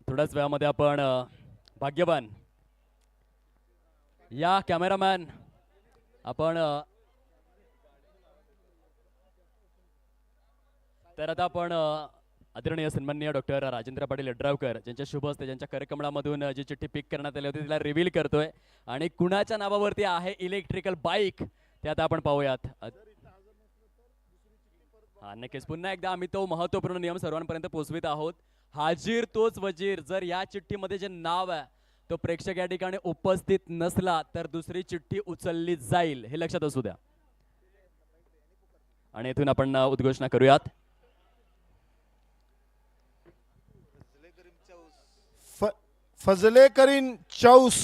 थोड्याच वेळामध्ये आपण भाग्यवान या कॅमेरामॅन आपण तर आता आपण आदरणीय सन्माननीय डॉक्टर राजेंद्र पाटील यड्रावकर ज्यांच्या शुभ हस्ते ज्यांच्या कार्यक्रमामधून जी चिठ्ठी पिक करण्यात आली होती तिला रिव्हील करतोय आणि कुणाच्या नावावरती आहे इलेक्ट्रिकल बाईक ते आता आपण पाहूयात. हा नक्कीच पुन्हा एकदा आम्ही तो महत्वपूर्ण नियम सर्वांपर्यंत पोहोचवित आहोत. हाजीर तोच वजीर. जर या चिठ्ठीमध्ये जे नाव आहे तो प्रेक्षक या ठिकाणी उपस्थित नसला तर दुसरी चिठ्ठी उचलली जाईल हे लक्षात असू द्या. आणि इथून आपण उद्घोषणा करूयात. फजले करीन चौस.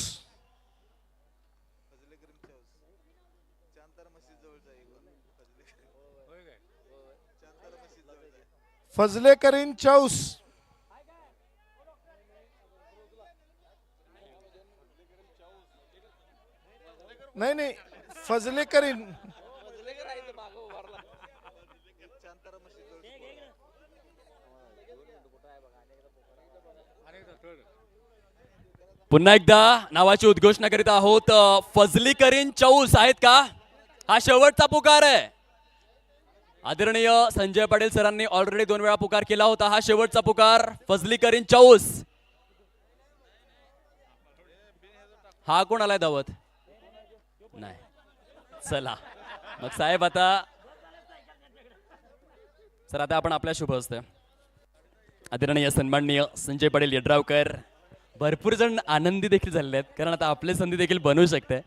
फजले करीन चौस. नाही नाही फजले करीन. पुन्हा एकदा नावाची उद्घोषणा करीत आहोत. फजली करीन चौस आहेत का? हा शेवटचा पुकार आहे. आदरणीय संजय पाटील सरांनी ऑलरेडी 2 वेळा पुकार केला होता. हा शेवटचा पुकार. फजली करीन चौस. हा कोण आलाय दावत? नाही. चला मग साहेब आता सर आता आपण आपल्या शुभ हस्ते आदरणीय सन्माननीय संजय पाटील यड्रावकर. भरपूर जण आनंदी देखील झालेले आहेत कारण आता आपली संधी देखील बनवू शकते.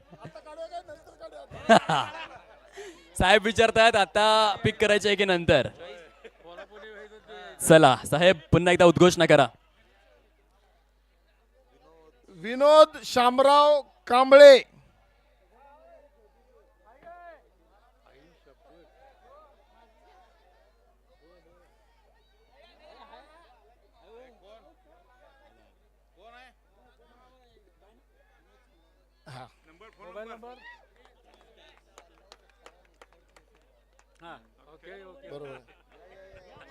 साहेब विचारतायत आता पिक करायचे आहे की नंतर. चला साहेब पुन्हा एकदा उद्घोषणा करा. विनोद शामराव कांबळे.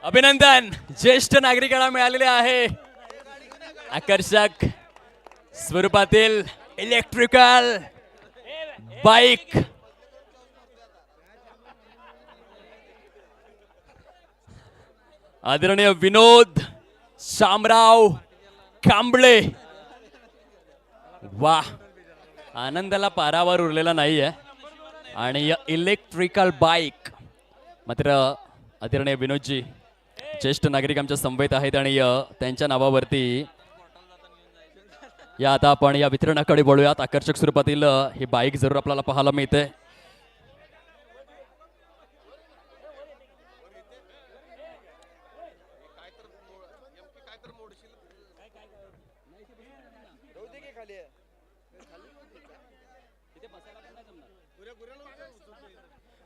अभिनंदन. ज्येष्ठ नागरिकांना मिळालेले आहे आकर्षक स्वरूपातील इलेक्ट्रिकल बाईक. आदरणीय विनोद शामराव कांबळे. वा आनंदाला पारावर उरलेला नाहीये. आणि इलेक्ट्रिकल बाईक मात्र आदरणीय विनोदजी ज्येष्ठ नागरिक आमच्या समवेत आहेत आणि त्यांच्या नावावरती या आता आपण या वितरणाकडे वळूयात. आकर्षक स्वरूपातील ही बाईक जरूर आपल्याला पाहायला मिळते.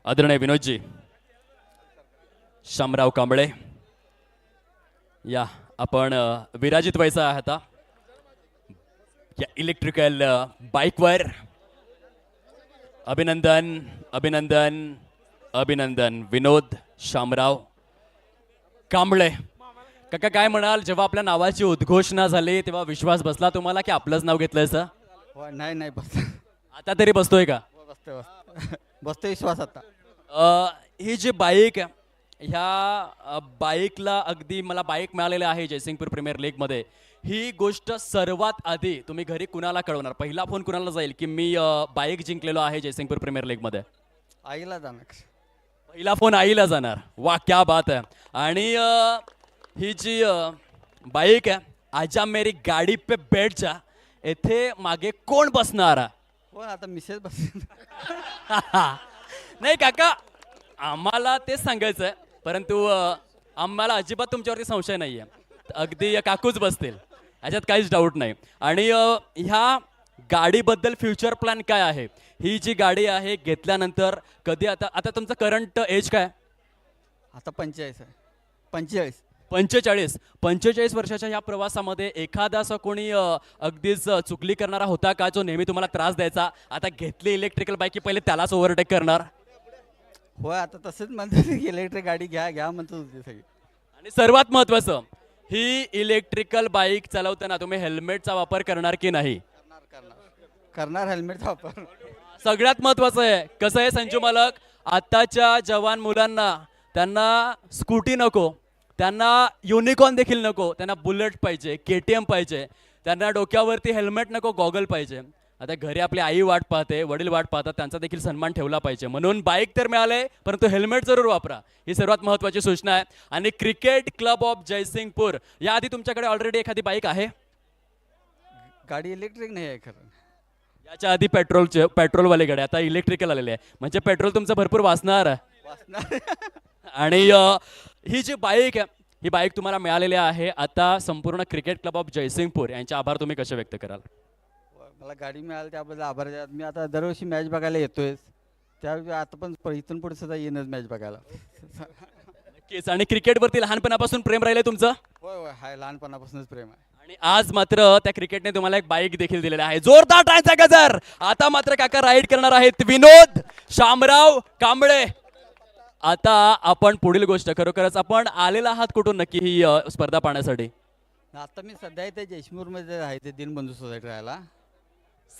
आदरणीय विनोदजी शामराव कांबळे या आपण विराजित व्हायचं आहे आता या इलेक्ट्रिकल बाईकवर. अभिनंदन अभिनंदन अभिनंदन विनोद शामराव कांबळे. काका काय म्हणाल जेव्हा आपल्या नावाची उद्घोषणा झाली तेव्हा विश्वास बसला तुम्हाला की आपलंच नाव घेतलंयचं? नाही नाही बस आता तरी बसतोय का? बसतो विश्वास आता. ही जी बाईक ह्या बाईकला अगदी मला बाईक मिळालेली आहे जयसिंगपूर प्रीमियर लीग मध्ये. ही गोष्ट सर्वात आधी तुम्ही घरी कुणाला कळवणार? पहिला फोन कुणाला जाईल की मी बाईक जिंकलेलो आहे जयसिंगपूर प्रीमियर लीग मध्ये? आईला जाणार. पहिला फोन आईला जाणार. वा क्या बात आहे. आणि ही जी बाईक आहे आजा मेरी गाडी पे बैठ जा येथे मागे कोण बसणार? हो आता मिसेस बस. नाही काका आम्हाला तेच सांगायचं आहे परंतु आम्हाला अजिबात तुमच्यावरती संशय नाहीये. अगदी काकूच बसतील याच्यात काहीच डाऊट नाही. आणि ह्या गाडीबद्दल फ्युचर प्लॅन काय आहे? ही जी गाडी आहे घेतल्यानंतर कधी आता तुमचं करंट एज काय? आता 45 आहे. 45 45 वर्षाच्या या प्रवासामध्ये एखादा असं कोणी अगदीच चुकली करणारा होता का जो नेहमी तुम्हाला त्रास द्यायचा? आता घेतली इलेक्ट्रिकल बाईक की पहिले त्यालाच ओव्हरटेक करणार? होय आता तसंच म्हणतात इलेक्ट्रिक गाडी घ्या घ्या म्हणतात होते सगळे. आणि सर्वात महत्त्वाचं ही इलेक्ट्रिकल बाईक चालवताना तुम्ही हेल्मेटचा वापर करणार की नाही? करणार हेल्मेटचा वापर. सगळ्यात महत्वाचं आहे कसं आहे संजू मालक, आताच्या जवान मुलांना त्यांना स्कूटी नको, त्यांना युनिकॉर्न देखील नको, त्यांना बुलेट पाहिजे, KTM पाहिजे, त्यांना डोक्यावरती हेल्मेट नको, गॉगल पाहिजे. आता घरी आपली आई वाट पाहते, वडील वाट पाहतात, त्यांचा देखील सन्मान ठेवला पाहिजे. म्हणून बाईक तर मिळाले परंतु हेल्मेट जरूर वापरा, ही सर्वात महत्वाची सूचना आहे. आणि क्रिकेट क्लब ऑफ जयसिंगपूर, याआधी तुमच्याकडे ऑलरेडी एखादी बाईक आहे? गाडी इलेक्ट्रिक नाही आहे खरं. याच्या आधी पेट्रोलवाले गाडी, आता इलेक्ट्रिकल आलेले आहे, म्हणजे पेट्रोल तुमचं भरपूर वाचणार. आणि ही जी बाईक आहे, ही बाईक तुम्हाला मिळालेली आहे. आता संपूर्ण क्रिकेट क्लब ऑफ जयसिंगपूर यांचे आभार तुम्ही कसे व्यक्त कराल? मला गाडी मिळाली त्याबद्दल आभार आहे. मी आता दरवर्षी मॅच बघायला येतोय, त्यावेळी आता पण इथून पुढे सुद्धा येईनच मॅच बघायला. नक्कीच. आणि क्रिकेटवरती लहानपणापासून प्रेम राहिलंय तुमचं? होय होय, हाय, लहानपणापासूनच प्रेम आहे. आणि आज मात्र त्या क्रिकेटने तुम्हाला एक बाईक देखील दिलेली आहे. जोरदार टाळ्यांचा गजर. आता मात्र काका राईड करणार आहेत विनोद शामराव कांबळे. आता आपण पुढील गोष्ट, खरोखरच आपण आलेला आहात कुठून नक्की ही स्पर्धा पाहण्यासाठी? आता मी सध्या इथे जयसिंगपूरमध्ये आहे, ते दीनबंधू सोसायटी राहायला.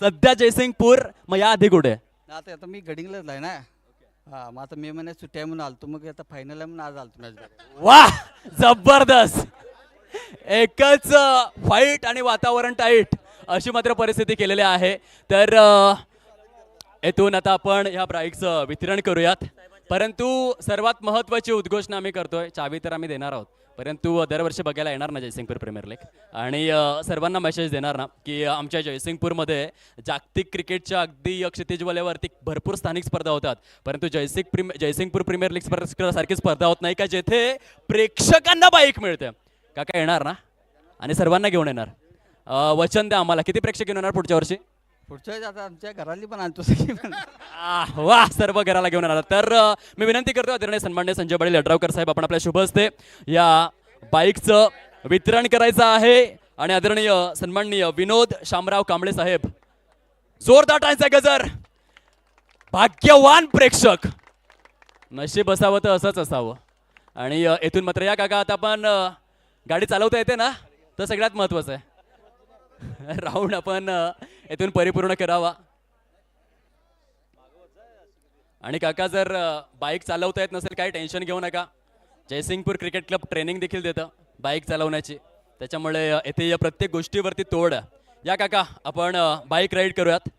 सध्या जयसिंगपूर, मग या आधी कुठे? आता मी गडिंगलाच आहे ना. हा, मग आता मे महिन्यात सुट्ट्या म्हणून आलतो, मग आता फायनल आहे म्हणून आज आलतो मॅच बघायला. वाह, जबरदस्त. एकच फाईट आणि वातावरण टाईट अशी मात्र परिस्थिती केलेली आहे. तर येथून आता आपण ह्या बाईकचं वितरण करूयात. परंतु सर्वात महत्त्वाची उद्घोषणा आम्ही करतोय. चावी तर आम्ही देणार आहोत, परंतु दरवर्षी बघायला येणार ना जयसिंगपूर प्रीमियर लीग, आणि सर्वांना मेसेज देणार ना की आमच्या जयसिंगपूरमध्ये जागतिक क्रिकेटच्या अगदी क्षितिजवल्यावरती भरपूर स्थानिक स्पर्धा होतात, परंतु जयसिंगपूर प्रीमियर लीग सारखी स्पर्धा होत नाही का जेथे प्रेक्षकांना बाईक मिळते. काका येणार ना? आणि सर्वांना घेऊन येणार? वचन द्या आम्हाला. किती प्रेक्षक घेऊन येणार पुढच्या वर्षी? पुढच्या वेळेस आता आमच्या घरातली पण आणतो सगळी पण. वा, सर्व घराला घेऊन येणार. तर मी विनंती करतो आदरणीय सन्माननीय संजय पाटील यड्रावकर साहेब, आपण आपल्या शुभ हस्ते या बाईकचं वितरण करायचं आहे. आणि आदरणीय सन्माननीय विनोद शामराव कांबळे साहेब, जोरदार टाळ्यांचा गजर. भाग्यवान प्रेक्षक, नशीब असावं तर असंच असावं. आणि येथून मात्र या काका, आता आपण गाडी चालवता येते ना, तर सगळ्यात महत्वाचं आहे. राऊंड आपण येथून परिपूर्ण करावा. आणि काका, जर बाईक चालवता येत नसेल काही टेन्शन घेऊ नका, जयसिंगपूर क्रिकेट क्लब ट्रेनिंग देखील देतं बाईक चालवण्याची, त्याच्यामुळे येथे या प्रत्येक गोष्टीवरती तोड. या काका, आपण बाईक राईड करूयात.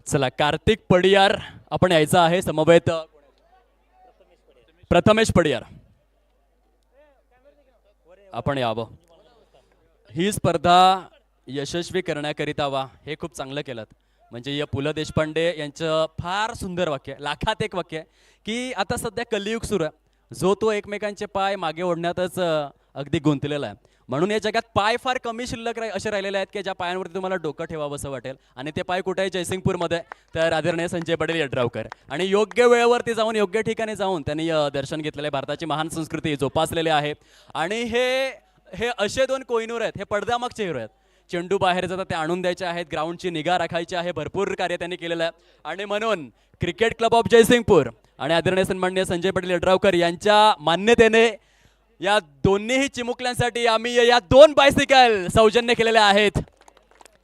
चला, कार्तिक पडियार आपण यायचं आहे. समवेत प्रथमेश पडियार आपण यावं. ही स्पर्धा यशस्वी करण्याकरिता वा, हे खूप चांगलं केलं. म्हणजे या पु ल देशपांडे यांचं फार सुंदर वाक्य, लाखात एक वाक्य, की आता सध्या कलियुग सुरू आहे, जो तो एकमेकांचे पाय मागे ओढण्यातच अगदी गुंतलेला आहे. म्हणून या जगात पाय फार कमी शिल्लक असे राहिलेले आहेत की ज्या पायांवरती तुम्हाला डोकं ठेवावं असं वाटेल. आणि ते पाय कुठे आहे? जयसिंगपूरमध्ये. तर आदरणीय संजय पाटील यड्रावकर, आणि योग्य वेळेवरती जाऊन, योग्य ठिकाणी जाऊन त्यांनी दर्शन घेतलेले, भारताची महान संस्कृती जोपासलेली आहे. आणि हे असे दोन कोहिनूर आहेत, हे पडद्यामागचे हिरो आहेत. चेंडू बाहेर जातात ते आणून द्यायचे आहेत, ग्राउंडची निगा राखायची आहे, भरपूर कार्य त्यांनी केलेलं आहे. आणि म्हणून क्रिकेट क्लब ऑफ जयसिंगपूर आणि आदरणीय सन्माननीय संजय पाटील यड्रावकर यांच्या मान्यतेने या दोन्हीही चिमुकल्यांसाठी आम्ही या 2 बायसिकल सौजन्य केलेल्या आहेत.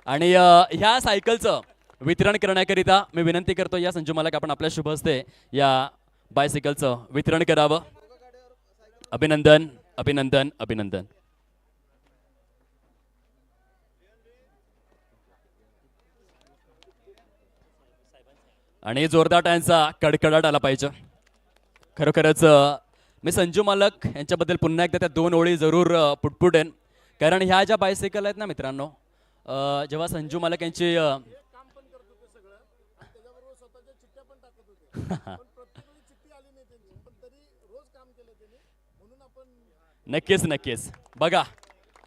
आणि ह्या सायकलचं वितरण करण्याकरिता मी विनंती करतो या संजू मालक, आपण आपल्या शुभ हस्ते या बायसिकलचं वितरण करावं. अभिनंदन, अभिनंदन, अभिनंदन. आणि जोरदार टाळ्यांचा कडकडाट आला पाहिजे. खरोखरच मी संजू मालक यांच्याबद्दल पुन्हा एकदा त्या 2 ओळी जरूर पुटपुटेन, कारण ह्या ज्या बायसिकल आहेत ना मित्रांनो, जेव्हा संजू मालक यांची नक्कीच नक्कीच बघा,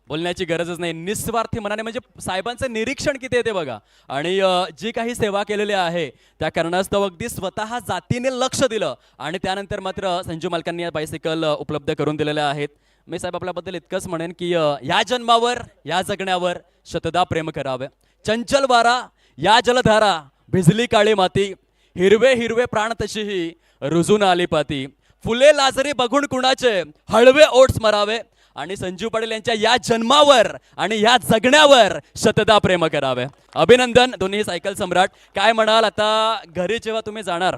बोलण्याची गरजच नाही, निस्वार्थी मनाने, म्हणजे साहेबांचं निरीक्षण किती येते बघा. आणि जी काही सेवा केलेली आहे त्या कारणास्तव अगदी स्वतः जातीने लक्ष दिलं आणि त्यानंतर मात्र संजू मालकांनी या बायसिकल उपलब्ध करून दिलेल्या आहेत. मी साहेब आपल्याबद्दल इतकंच म्हणेन की या जन्मावर या जगण्यावर शतदा प्रेम करावे. चंचल वारा या जलधारा भिजली काळी माती, हिरवे हिरवे प्राण तशीही रुजून आली पाती, फुले लाजरी बघून कुणाचे हळवे ओठ स्मरावे, आणि संजू पाटील यांच्या या जन्मावर आणि या जगण्यावर शतदा प्रेम करावे. अभिनंदन दोन्ही सायकल सम्राट. काय म्हणाल आता घरी जेव्हा तुम्ही जाणार,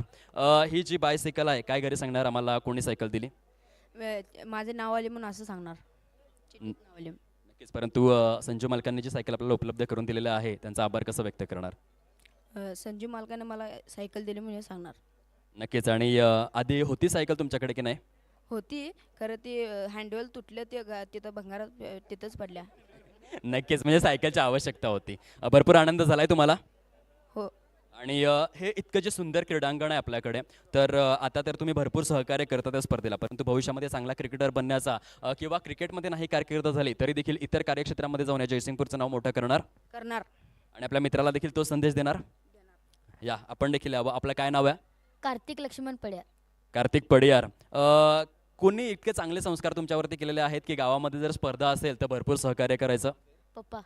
ही जी बायसायकल आहे काय घरी सांगणार आम्हाला कोणी सायकल दिली? माझे नाव आले म्हणून असं सांगणार. नाव आले. नक्कीच. परंतु संजू मालकांनी जी सायकल आपल्याला उपलब्ध करून दिलेलं आहे त्यांचा आभार कसं व्यक्त करणार? संजू मालकाने मला सायकल दिली म्हणून सांगणार. नक्कीच. आणि आधी होती सायकल तुमच्याकडे की नाही? होती खरं ती हँडवेल तुटले, ते तिथं भंगारात तिथंच पडल्या. नक्कीच. म्हणजे सायकलची आवश्यकता होती. भरपूर आनंद झालाय तुम्हाला? हो. आणि हे इतकं जे सुंदर क्रीडांगण आहे आपल्याकडे, तर आता तर तुम्ही भरपूर सहकार्य करता त्या स्पर्धेला, परंतु भविष्यामध्ये चांगला क्रिकेटर बनण्याचा किंवा क्रिकेटमध्ये नाही कारकीर्द झाली तरी देखील इतर कार्यक्षेत्रामध्ये जाऊन या जयसिंगपूरचं नाव मोठं करणार आणि आपल्या मित्राला देखील तो संदेश देणार. या आपण देखील यावं. आपलं काय नाव आहे? कार्तिक लक्ष्मण पड्या. कार्तिक पडियार. कोणी इतके चांगले संस्कार तुमच्यावरती केलेले आहेत की गावामध्ये जर स्पर्धा असेल तर भरपूर सहकार्य करायचं? पप्पा.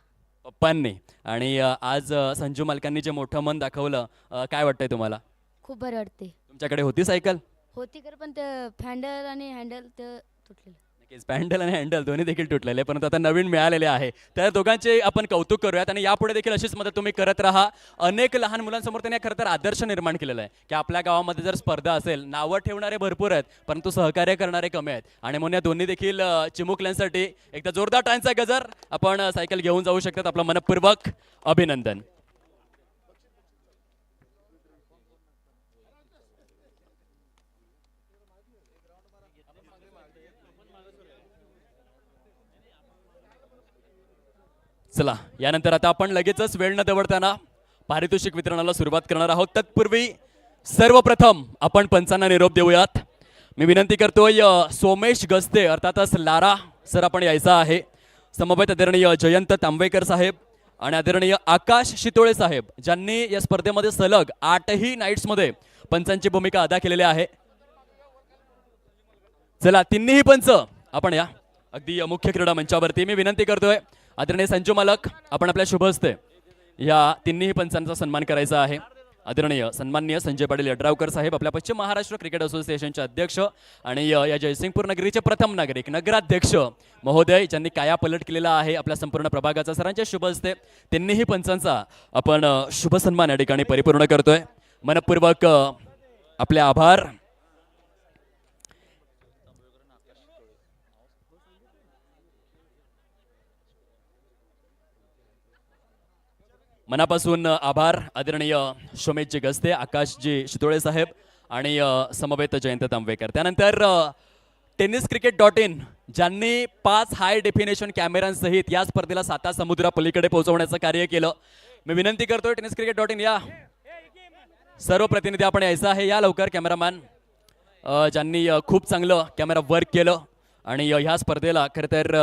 पप्पांनी. आणि आज संजू मालकांनी जे मोठं मन दाखवलं, काय वाटतंय तुम्हाला? खूप बरे वाटते. तुमच्याकडे होती सायकल? होती कर पण ते फॅन्डल आणि हँडल ते तुटलेलं. नक्कीच. पॅन्डल आणि हँडल दोन्ही देखील तुटलेले, परंतु आता नवीन मिळालेले आहे. तर दोघांचे आपण कौतुक करूयात आणि यापुढे देखील अशीच मदत तुम्ही करत राहा. अनेक लहान मुलांसमोर त्यांनी खरं तर आदर्श निर्माण केलेला आहे की आपल्या गावामध्ये जर स्पर्धा असेल, नावं ठेवणारे भरपूर आहेत परंतु सहकार्य करणारे कमी आहेत. आणि म्हणून या दोन्ही देखील चिमुकल्यांसाठी एकदा जोरदार टाळ्यांचा गजर. आपण सायकल घेऊन जाऊ शकतात. आपलं मनपूर्वक अभिनंदन. चला, यानंतर आता आपण लगेचच वेळ न दवडताना पारितोषिक वितरणाला सुरुवात करणार आहोत. तत्पूर्वी सर्वप्रथम आपण पंचांना निरोप देऊयात. मी विनंती करतोय सोमेश गस्ते अर्थातच लारा सर आपण यायचं आहे. समवेत आदरणीय जयंत तांबेकर साहेब आणि आदरणीय आकाश शितोळे साहेब, ज्यांनी या स्पर्धेमध्ये सलग 8ही नाईट्समध्ये पंचांची भूमिका अदा केलेली आहे. चला, तिन्ही पंच आपण या अगदी मुख्य क्रीडा मंचावरती. मी विनंती करतोय आदरणीय संजू मालक, आपण आपल्या शुभ हस्ते या तिन्ही पंचांचा सन्मान करायचा आहे. आदरणीय सन्माननीय संजय पाटील यड्रावकर साहेब, आपल्या पश्चिम महाराष्ट्र क्रिकेट असोसिएशनचे अध्यक्ष आणि या जयसिंगपूर नगरीचे प्रथम नागरिक नगराध्यक्ष महोदय, ज्यांनी काया पलट केलेला आहे आपल्या संपूर्ण प्रभागाचा, सरांच्या शुभ हस्ते तिन्ही पंचांचा आपण शुभ सन्मान या ठिकाणी परिपूर्ण करतोय. मनपूर्वक आपले आभार. मनापासून आभार आदरणीय सोमेशजी गस्ते, आकाशजी शितोळे साहेब आणि समवेत जयंत तांबेकर. त्यानंतर tenniscricket.in, ज्यांनी 5 हाय डेफिनेशन कॅमेऱ्यांसहित या स्पर्धेला 7 समुद्रापलीकडे पोहोचवण्याचं कार्य केलं. मी विनंती करतोय tenniscricket.in या सर्व प्रतिनिधी आपण यायचं आहे. या लवकर कॅमेरामॅन, ज्यांनी खूप चांगलं कॅमेरा वर्क केलं आणि ह्या स्पर्धेला खरं तर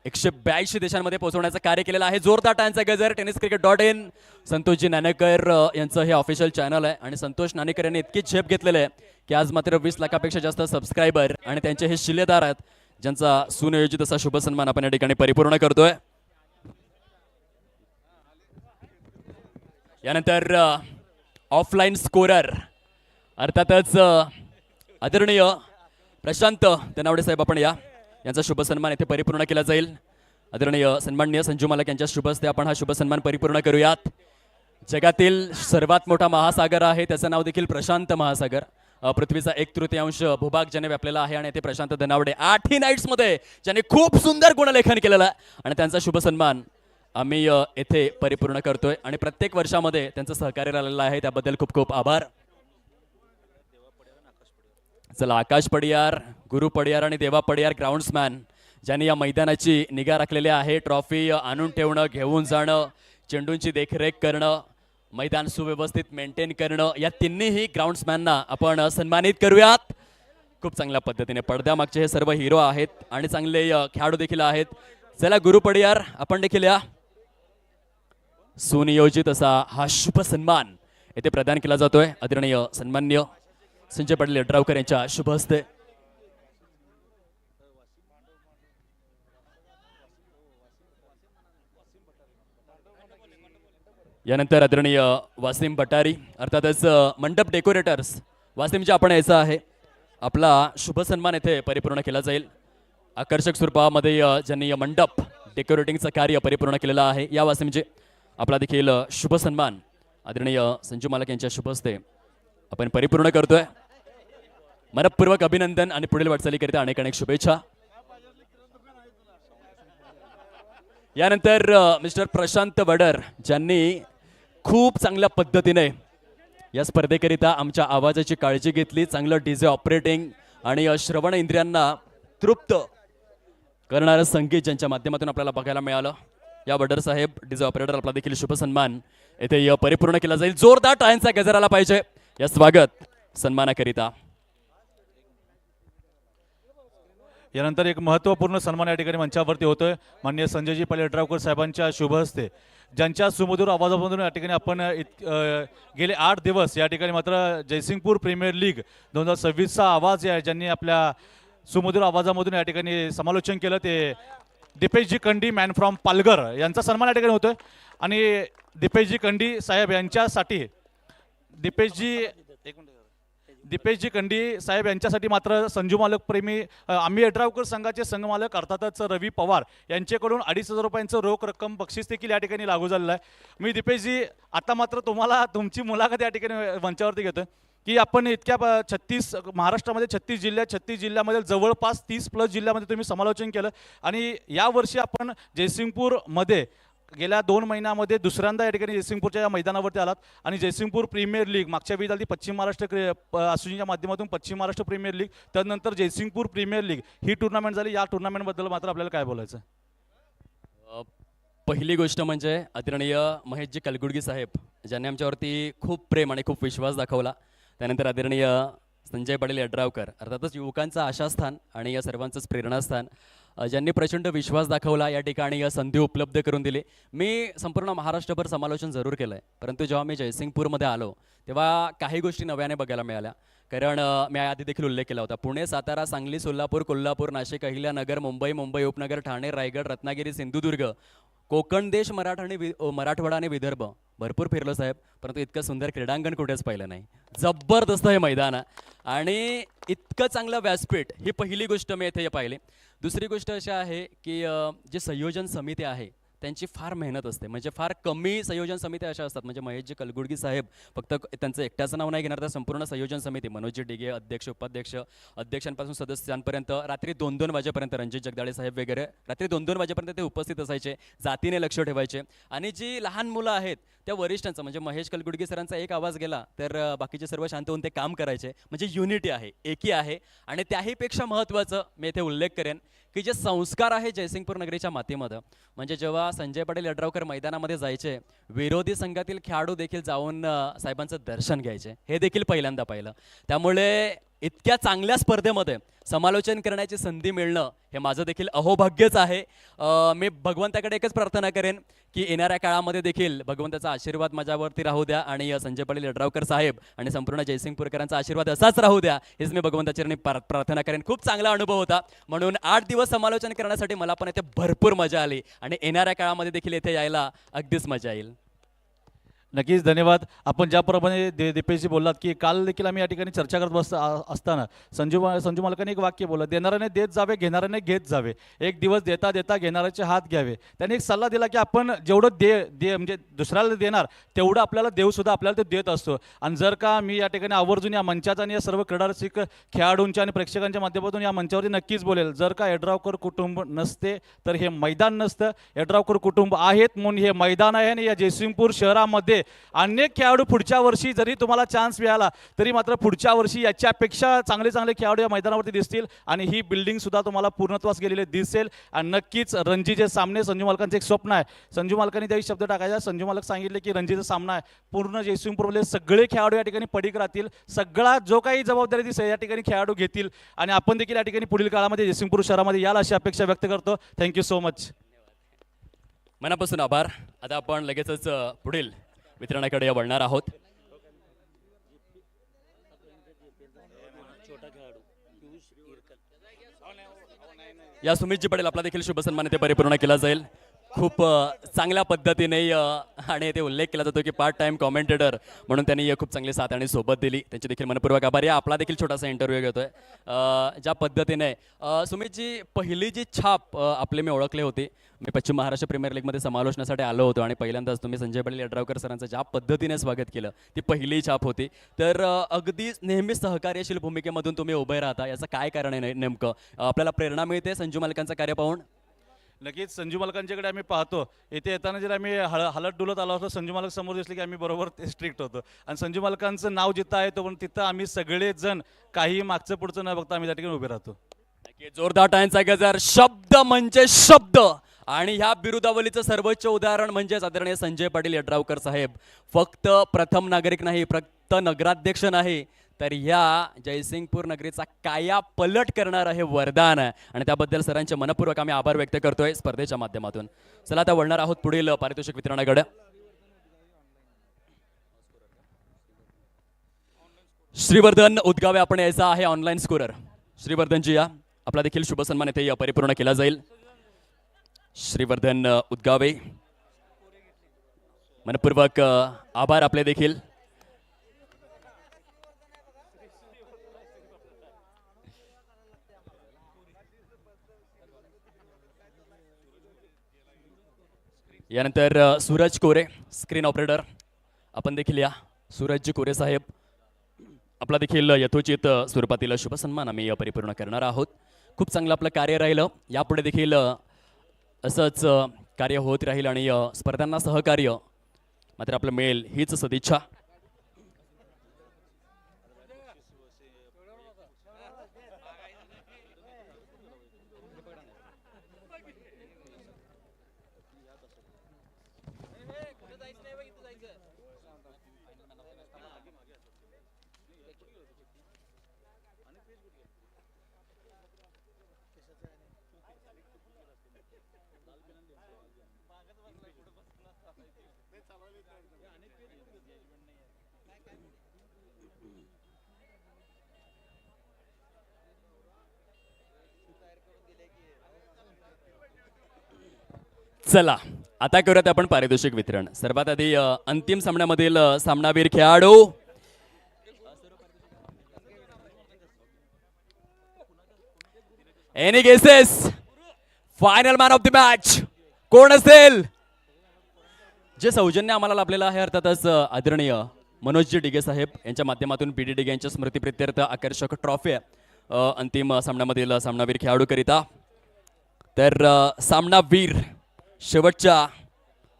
182 देशांमध्ये पोहोचवण्याचं कार्य केलेलं आहे. जोरदार टाळ्यांचा गजर. tenniscricket.in, संतोषजी नाणेकर यांचं हे ऑफिशियल चॅनल आहे आणि संतोष नाणेकर यांनी इतकी झेप घेतलेली आहे की आज मात्र 20 लाखापेक्षा जास्त सबस्क्रायबर आणि त्यांचे हे शिलेदार आहेत, ज्यांचा सुनियोजित असा शुभ सन्मान आपण या ठिकाणी परिपूर्ण करतोय. यानंतर ऑफलाईन स्कोरर अर्थातच आदरणीय प्रशांत धनावडे साहेब, आपण यांचा शुभ सन्मान येथे परिपूर्ण केला जाईल. आदरणीय सन्माननीय संजू मालक यांच्या शुभ हस्ते आपण हा शुभ सन्मान परिपूर्ण करूयात. जगातील सर्वात मोठा महासागर आहे, त्याचं नाव देखील प्रशांत महासागर. पृथ्वीचा 1/3 भूभाग ज्याने व्यापलेला आहे आणि ते प्रशांत धनावडे 8ही नाईट्समध्ये ज्यांनी खूप सुंदर गुणलेखन केलेलं आहे आणि त्यांचा शुभ सन्मान आम्ही येथे परिपूर्ण करतोय आणि प्रत्येक वर्षामध्ये त्यांचं सहकार्य राहिलेलं आहे, त्याबद्दल खूप खूप आभार. चला, आकाश पडियार, गुरु पडियार आणि देवा पडियार ग्राउंड्समॅन, ज्यांनी या मैदानाची निगा राखलेली आहे. ट्रॉफी आणून ठेवणं, घेऊन जाणं, चेंडूंची देखरेख करणं, मैदान सुव्यवस्थित मेंटेन करणं, या तिन्ही ग्राउंड्समॅनना आपण सन्मानित करूयात. खूप चांगल्या पद्धतीने पडद्यामागचे हे सर्व हिरो आहेत आणि चांगले खेळाडू देखील आहेत. चला गुरु पडियार आपण देखील या. सुनियोजित असा हा शुभ सन्मान येथे प्रदान केला जातोय आदरणीय सन्मान्य संजय पाटील यड्रावकर यांच्या शुभ हस्ते. यानंतर आदरणीय वासिम भटारी अर्थातच मंडप डेकोरेटर्स वासिमचे आपण यायचं आहे. आपला शुभ सन्मान येथे परिपूर्ण केला जाईल. आकर्षक स्वरूपामध्ये ज्यांनी मंडप डेकोरेटिंगचं कार्य परिपूर्ण केलेलं आहे या वासिमचे आपला देखील शुभ सन्मान आदरणीय संजू मालक यांच्या शुभ हस्ते आपण परिपूर्ण करतोय. मनपूर्वक अभिनंदन आणि पुढील वाटचालीकरिता अनेक अनेक शुभेच्छा. यानंतर मिस्टर प्रशांत वडर ज्यांनी खूप चांगल्या पद्धतीने या स्पर्धेकरिता आमच्या आवाजाची काळजी घेतली. चांगलं डीजे ऑपरेटिंग आणि श्रवण इंद्रियांना तृप्त करणारं संगीत ज्यांच्या माध्यमातून आपल्याला बघायला मिळालं या वडर साहेब डीजे ऑपरेटर आपला देखील शुभ सन्मान येथे परिपूर्ण केला जाईल. जोरदार टाळ्यांचा गजर आला पाहिजे या स्वागत सन्मानाकरिता. यानंतर एक महत्त्वपूर्ण सन्मान या ठिकाणी मंचावरती होतोय. माननीय संजयजी पाटील यड्रावकर साहेबांच्या शुभ हस्ते ज्यांच्या सुमधुर आवाजामधून या ठिकाणी आपण गेले 8 दिवस या ठिकाणी मात्र जयसिंगपूर प्रीमियर लीग 2026चा आवाज या ज्यांनी आपल्या सुमधुर आवाजामधून या ठिकाणी समालोचन केलं ते दीपेशजी कंडी मॅन फ्रॉम पालघर यांचा सन्मान या ठिकाणी होतोय. आणि दीपेशजी कंडी साहेब यांच्यासाठी दीपेशजी कंडी साहेब यांच्यासाठी मात्र संजू मालक प्रेमी आम्ही यड्रावकर संघाचे संघमालक अर्थातच रवी पवार यांच्याकडून 2,500 रुपयांचं रोख रक्कम बक्षीस देखील या ठिकाणी लागू झालेलं आहे. मी दीपेशजी आता मात्र तुम्हाला तुमची मुलाखत या ठिकाणी मंचावरती घेतोय की आपण इतक्या 36 महाराष्ट्रामध्ये 36 जिल्ह्यामध्ये जवळपास 30+ जिल्ह्यामध्ये तुम्ही समालोचन केलं आणि यावर्षी आपण जयसिंगपूरमध्ये गेल्या 2 महिन्यामध्ये दुसऱ्यांदा या ठिकाणी जयसिंगपूरच्या या मैदानावरती आलात आणि जयसिंगपूर प्रीमियर लीग मागच्या वेळी झाली पश्चिम महाराष्ट्र असोसिएशनच्या माध्यमातून पश्चिम महाराष्ट्र प्रीमियर लीग त्यानंतर जयसिंगपूर प्रीमियर लीग ही टुर्नामेंट झाली. या टुर्नामेंटबद्दल मात्र आपल्याला काय बोलायचं? पहिली गोष्ट म्हणजे आदरणीय महेशजी कलगुडगी साहेब ज्यांनी आमच्यावरती खूप प्रेम आणि खूप विश्वास दाखवला. त्यानंतर आदरणीय संजय पाटील यड्रावकर अर्थातच युवकांचं आशास्थान आणि या सर्वांचंच प्रेरणास्थान ज्यांनी प्रचंड विश्वास दाखवला या ठिकाणी संधी उपलब्ध करून दिली. मी संपूर्ण महाराष्ट्रभर समालोचन जरूर केलं आहे परंतु जेव्हा मी जयसिंगपूरमध्ये आलो तेव्हा काही गोष्टी नव्याने बघायला मिळाल्या. कारण मी आधी देखील उल्लेख केला होता पुणे, सातारा, सांगली, सोलापूर, कोल्हापूर, नाशिक, अहिल्यानगर, मुंबई उपनगर, ठाणे, रायगड, रत्नागिरी, सिंधुदुर्ग, कोकण देश, मराठवाडा आणि विदर्भ भरपूर फिरलो साहेब परंतु इतकं सुंदर क्रीडांगण कुठेच पाहिलं नाही. जबरदस्त हे मैदान आणि इतकं चांगलं व्यासपीठ ही पहिली गोष्ट मी इथे पाहिली. दुसरी गोष्ट अशी आहे की जे संयोजन समिती आहे त्यांची फार मेहनत असते. म्हणजे फार कमी संयोजन समित्या अशा असतात म्हणजे महेशजी कलगुडगी साहेब फक्त त्यांचं एकट्याचं नाव नाही घेणार तर संपूर्ण संयोजन समिती मनोजजी डिगे अध्यक्ष उपाध्यक्ष अध्यक्षांपासून सदस्यांपर्यंत रात्री 2-2 वाजेपर्यंत रणजित जगदाळे साहेब वगैरे रात्री 2-2 वाजेपर्यंत ते उपस्थित असायचे. जातीने लक्ष ठेवायचे आणि जी लहान मुलं आहेत त्या वरिष्ठांचं म्हणजे महेश कलगुडगी सरांचा एक आवाज गेला तर बाकीचे सर्व शांत होऊन ते काम करायचे. म्हणजे युनिटी आहे एकी आहे. आणि त्याहीपेक्षा महत्त्वाचं मी इथे उल्लेख करेन की जे संस्कार आहे जयसिंगपूर नगरीच्या मातीमध्ये म्हणजे जेव्हा संजय पाटील यड्रावकर मैदानामध्ये जायचे विरोधी संघातील खेळाडू देखील जाऊन साहेबांचं दर्शन घ्यायचे हे देखील पहिल्यांदा पाहिलं. त्यामुळे इतक्या चांगल्या स्पर्धेमध्ये समालोचन करण्याची संधी मिळणं हे माझं देखील अहोभाग्यच आहे. मी भगवंताकडे एकच प्रार्थना करेन की येणाऱ्या काळामध्ये देखील भगवंताचा आशीर्वाद माझ्यावरती राहू द्या आणि संजय पाटील यड्रावकर साहेब आणि संपूर्ण जयसिंगपूरकरांचा आशीर्वाद असाच राहू द्या हेच मी भगवंताचरणी प्रार्थना करेन. खूप चांगला अनुभव होता म्हणून 8 दिवस समालोचन करण्यासाठी मला पण इथे भरपूर मजा आली आणि येणाऱ्या काळामध्ये देखील इथे यायला अगदीच मजा येईल. नक्कीच धन्यवाद. आपण ज्याप्रमाणे दीपेशजी बोललात की काल देखील आम्ही या ठिकाणी चर्चा करत असताना संजू मालकांनी एक वाक्य बोललं देणाऱ्याने देत जावे घेणाऱ्याने घेत जावे. एक दिवस देता देता घेणाऱ्याचे हात घ्यावे. त्यांनी एक सल्ला दिला की आपण जेवढं दे म्हणजे दुसऱ्याला देणार तेवढं आपल्याला देवसुद्धा आपल्याला ते देत असतो. आणि जर का मी या ठिकाणी आवर्जून या मंचाचा आणि या सर्व क्रीडारसिक खेळाडूंच्या आणि प्रेक्षकांच्या माध्यमातून या मंचावरती नक्कीच बोलेल जर का यड्रावकर कुटुंब नसते तर हे मैदान नसतं. यड्रावकर कुटुंब आहेत म्हणून हे मैदान आहे आणि या जयसिंगपूर शहरामध्ये अनेक खेळाडू पुढच्या वर्षी जरी तुम्हाला चान्स मिळाला तरी मात्र पुढच्या वर्षी याच्यापेक्षा चांगले खेळाडू या मैदानावरती दिसतील आणि ही बिल्डिंग सुद्धा तुम्हाला पूर्णत्वास गेलेली दिसेल. आणि नक्कीच रणजीचे सामने संजू मालकांचं एक स्वप्न आहे. संजू मालकांनी त्याही शब्द टाकायचा. संजू मालक सांगितले की रणजीचा सामना आहे पूर्ण जयसिंगपूरमधले सगळे खेळाडू या ठिकाणी पडीक राहतील. सगळा जो काही जबाबदारी दिसेल या ठिकाणी खेळाडू घेतील आणि आपण देखील या ठिकाणी पुढील काळामध्ये जयसिंगपूर शहरामध्ये याल अशी अपेक्षा व्यक्त करतो. Thank you so much. मनापासून आभार. आता आपण लगेचच पुढील वितरणाकडे वळणार आहोत. या सुमितजी पटेल आपला देखील शुभ सन्मान इथे परिपूर्ण केला जाईल. खूप चांगल्या पद्धतीने आणि ते उल्लेख केला जातो की पार्ट टाइम कॉमेंटेटर म्हणून त्यांनी खूप चांगली साथ आणि सोबत दिली. त्यांची देखील मनपूर्वक आभार. या आपला देखील छोटासा इंटरव्ह्यू घेतोय. ज्या पद्धतीने सुमितजी पहिली जी छाप आपले मी ओळखले होते, मी पश्चिम महाराष्ट्र प्रीमियर लीगमध्ये समालोचनासाठी आलो होतो आणि पहिल्यांदाच तुम्ही संजय पाटील यड्रावकर सरांचं ज्या पद्धतीने स्वागत केलं ती पहिली छाप होती. तर अगदी नेहमी सहकार्यशील भूमिकेमधून तुम्ही उभे राहता, याचं काय कारण आहे नेमकं? आपल्याला प्रेरणा मिळते संजू मालकांचं कार्य पाहून? नक्कीच संजू मालकांच्याकडे आम्ही पाहतो. इथे येताना जर आम्ही हलत डुलत आलो असतो, संजू मालक समोर दिसले की आम्ही बरोबर ते स्ट्रिक्ट होतो. आणि संजू मालकांचं नाव जिथं आहे तो पण तिथं आम्ही सगळेजण काही मागचं पुढचं न बघता आम्ही त्या ठिकाणी उभे राहतो. नक्की जोरदार टाळ्यांचा गजर. शब्द म्हणजे शब्द आणि ह्या बिरुदावलीचं सर्वोच्च उदाहरण म्हणजेच आदरणीय संजय पाटील यड्रावकर साहेब. फक्त प्रथम नागरिक नाही, फक्त नगराध्यक्ष नाही, तर या जयसिंगपूर नगरीचा काया पलट करणार हे वरदान आहे आणि त्याबद्दल सरांचे मनपूर्वक आम्ही आभार व्यक्त करतोय स्पर्धेच्या माध्यमातून. चला आता वळणार आहोत पुढील पारितोषिक वितरणाकडे. श्रीवर्धन उदगावे आपण यायचा आहे ऑनलाईन स्कोरर. श्रीवर्धनजी या, आपला देखील शुभ सन्मान इथे परिपूर्ण केला जाईल. श्रीवर्धन उदगावे, मनपूर्वक आभार आपले देखील. यानंतर सूरज कोरे स्क्रीन ऑपरेटर, आपण देखील या. सूरजजी कोरे साहेब, आपला देखील यथोचित स्वरूपातील शुभ सन्मान आम्ही परिपूर्ण करणार आहोत. खूप चांगलं आपलं कार्य राहिलं, यापुढे देखील असंच कार्य होत राहील आणि स्पर्धांना सहकार्य मात्र आपलं मिळेल हीच सदिच्छा. चला आता करूयात आपण पारितोषिक वितरण. सर्वात आधी अंतिम सामन्यामधील सामनावीर खेळाडू any guesses, final man of the match कोण असेल? जे सौजन्य आम्हाला लाभलेलं आहे अर्थातच आदरणीय मनोजजी डिगे साहेब यांच्या माध्यमातून बीडी डिगे यांच्या स्मृतीप्रित्यर्थ आकर्षक ट्रॉफी अंतिम सामन्यामधील सामनावीर खेळाडू करिता. तर सामनावीर शेवटच्या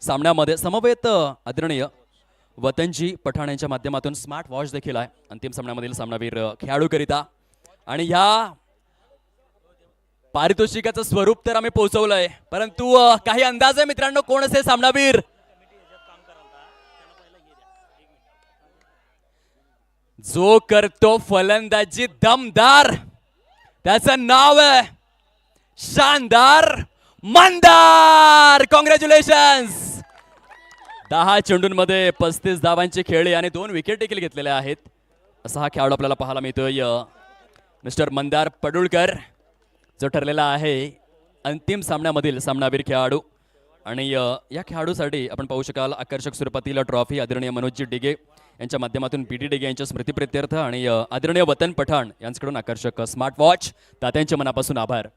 सामन्यामध्ये समवेत आदरणीय वतनजी पठाण यांच्या माध्यमातून स्मार्ट वॉच देखील आहे अंतिम सामन्यामधील सामनावीर खेळाडू करिता. आणि ह्या पारितोषिकाचं स्वरूप तर आम्ही पोहोचवलंय, परंतु काही अंदाज आहे मित्रांनो कोण असेल सामनावीर? जो करतो फलंदाजी दमदार, त्याचं नाव आहे शानदार मंदार. कॉंग्रॅच्युलेशन्स. 10 चेंडूंमध्ये 35 धावांची खेळी आणि 2 विकेट देखील घेतलेल्या आहेत असा हा खेळाडू आपल्याला पाहायला मिळतोय. मिस्टर मंदार पडुळकर जो ठरलेला आहे अंतिम सामन्यामधील सामनावीर खेळाडू. आणि या खेळाडूसाठी आपण पाहू शकाल आकर्षक स्वरूपातील ट्रॉफी आदरणीय मनोजजी डिगे यांच्या माध्यमातून बीडी डिगे यांच्या स्मृतीप्रित्यर्थ आणि आदरणीय वतन पठाण यांच्याकडून आकर्षक स्मार्ट वॉच. तात्यांचे मनापासून आभार.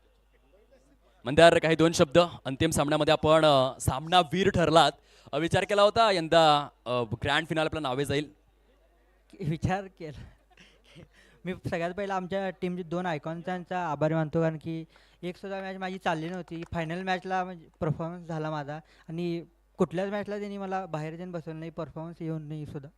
मंदार, काही 2 शब्द. अंतिम सामन्यामध्ये आपण सामनावीर ठरलात, विचार केला होता यंदा ग्रँड फिनाल आपलं नावे जाईल? विचार केला. मी सगळ्यात पहिला आमच्या टीमचे 2 आयकॉनचा आभारी मानतो, कारण की एक सुद्धा मॅच माझी चालली नव्हती. फायनल मॅचला म्हणजे परफॉर्मन्स झाला माझा आणि कुठल्याच मॅचला त्यांनी मला बाहेर जाऊन बसवलं नाही, परफॉर्मन्स येऊन नाही सुद्धा.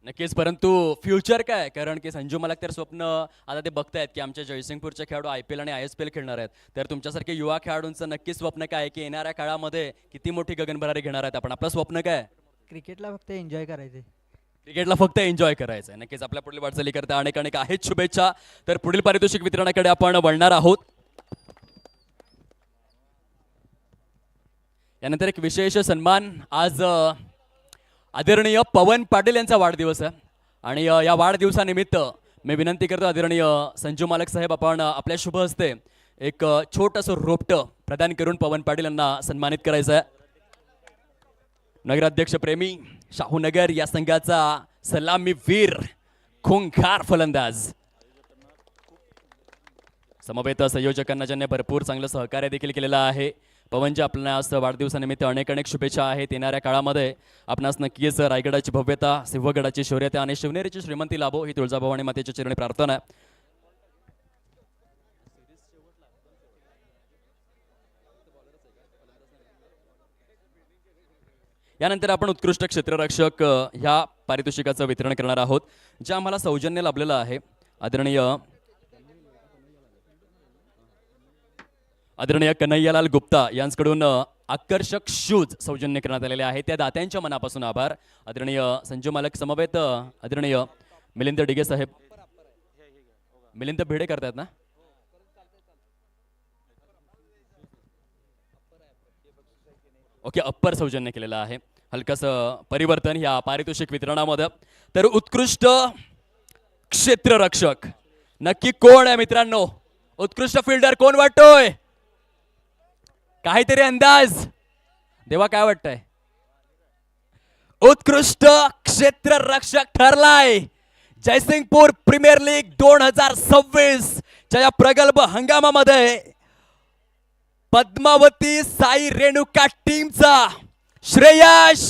नक्कीच, परंतु फ्युचर काय? कारण की संजू मालक तर स्वप्न आता ते बघतायत की आमच्या जयसिंगपूरचे खेळाडू IPL आणि ISPL खेळणार आहेत. तर तुमच्यासारखे युवा खेळाडूंचं नक्कीच स्वप्न काय आहे की येणाऱ्या काळामध्ये किती मोठी गगनभरारी घेणार आहेत आपण? आपलं स्वप्न काय? क्रिकेटला फक्त एन्जॉय करायचे. क्रिकेटला फक्त एन्जॉय करायचं आहे. नक्कीच आपल्या पुढील वाटचाली करता अनेक अनेक आहेत शुभेच्छा. तर पुढील पारितोषिक वितरणाकडे आपण वळणार आहोत. यानंतर एक विशेष सन्मान आज आदरणीय पवन पाटील यांचा वाढदिवस आहे आणि या वाढदिवसानिमित्त मी विनंती करतो आदरणीय संजू मालक साहेब आपण आपल्या शुभ हस्ते एक छोटंसं रोपटं प्रदान करून पवन पाटील यांना सन्मानित करायचं आहे. नगराध्यक्ष प्रेमी शाहूनगर या संघाचा सलामी वीर खुंखार फलंदाज समवेत संयोजकांना ज्यांनी भरपूर चांगलं सहकार्य देखील केलेलं आहे. पवनजी आपणास वाढदिवसानिमित्त अनेक अनेक शुभेच्छा आहेत. येणाऱ्या काळामध्ये आपणास नक्कीच रायगडाची भव्यता, सिंहगडाची शौर्यता आणि शिवनेरीची श्रीमंती लाभो ही तुळजाभवानी मातेच्या चरणी प्रार्थना आहे. यानंतर आपण उत्कृष्ट क्षेत्ररक्षक ह्या पारितोषिकाचं वितरण करणार आहोत जे आम्हाला सौजन्य लाभलेलं आहे. आदरणीय कन्हैयालाल गुप्ता यांच्याकडून आकर्षक शूज सौजन्य करण्यात आलेले आहे. त्या दात्यांच्या मनापासून आभार. आदरणीय संजू मालक समवेत आदरणीय मिलिंद डिगे साहेब, मिलिंद भिडे करतायत ना. ओके, अप्पर सौजन्य केलेलं आहे. हलकसं परिवर्तन या पारितोषिक वितरणामध्ये. तर उत्कृष्ट क्षेत्ररक्षक नक्की कोण आहे मित्रांनो? उत्कृष्ट फिल्डर कोण वाटतोय? काहीतरी अंदाज देवा, काय वाटतंय? उत्कृष्ट क्षेत्ररक्षक ठरलाय जयसिंगपूर प्रीमियर लीग 2026 च्या या प्रगल्भ हंगामामध्ये पद्मावती साई रेणुका टीमचा श्रेयश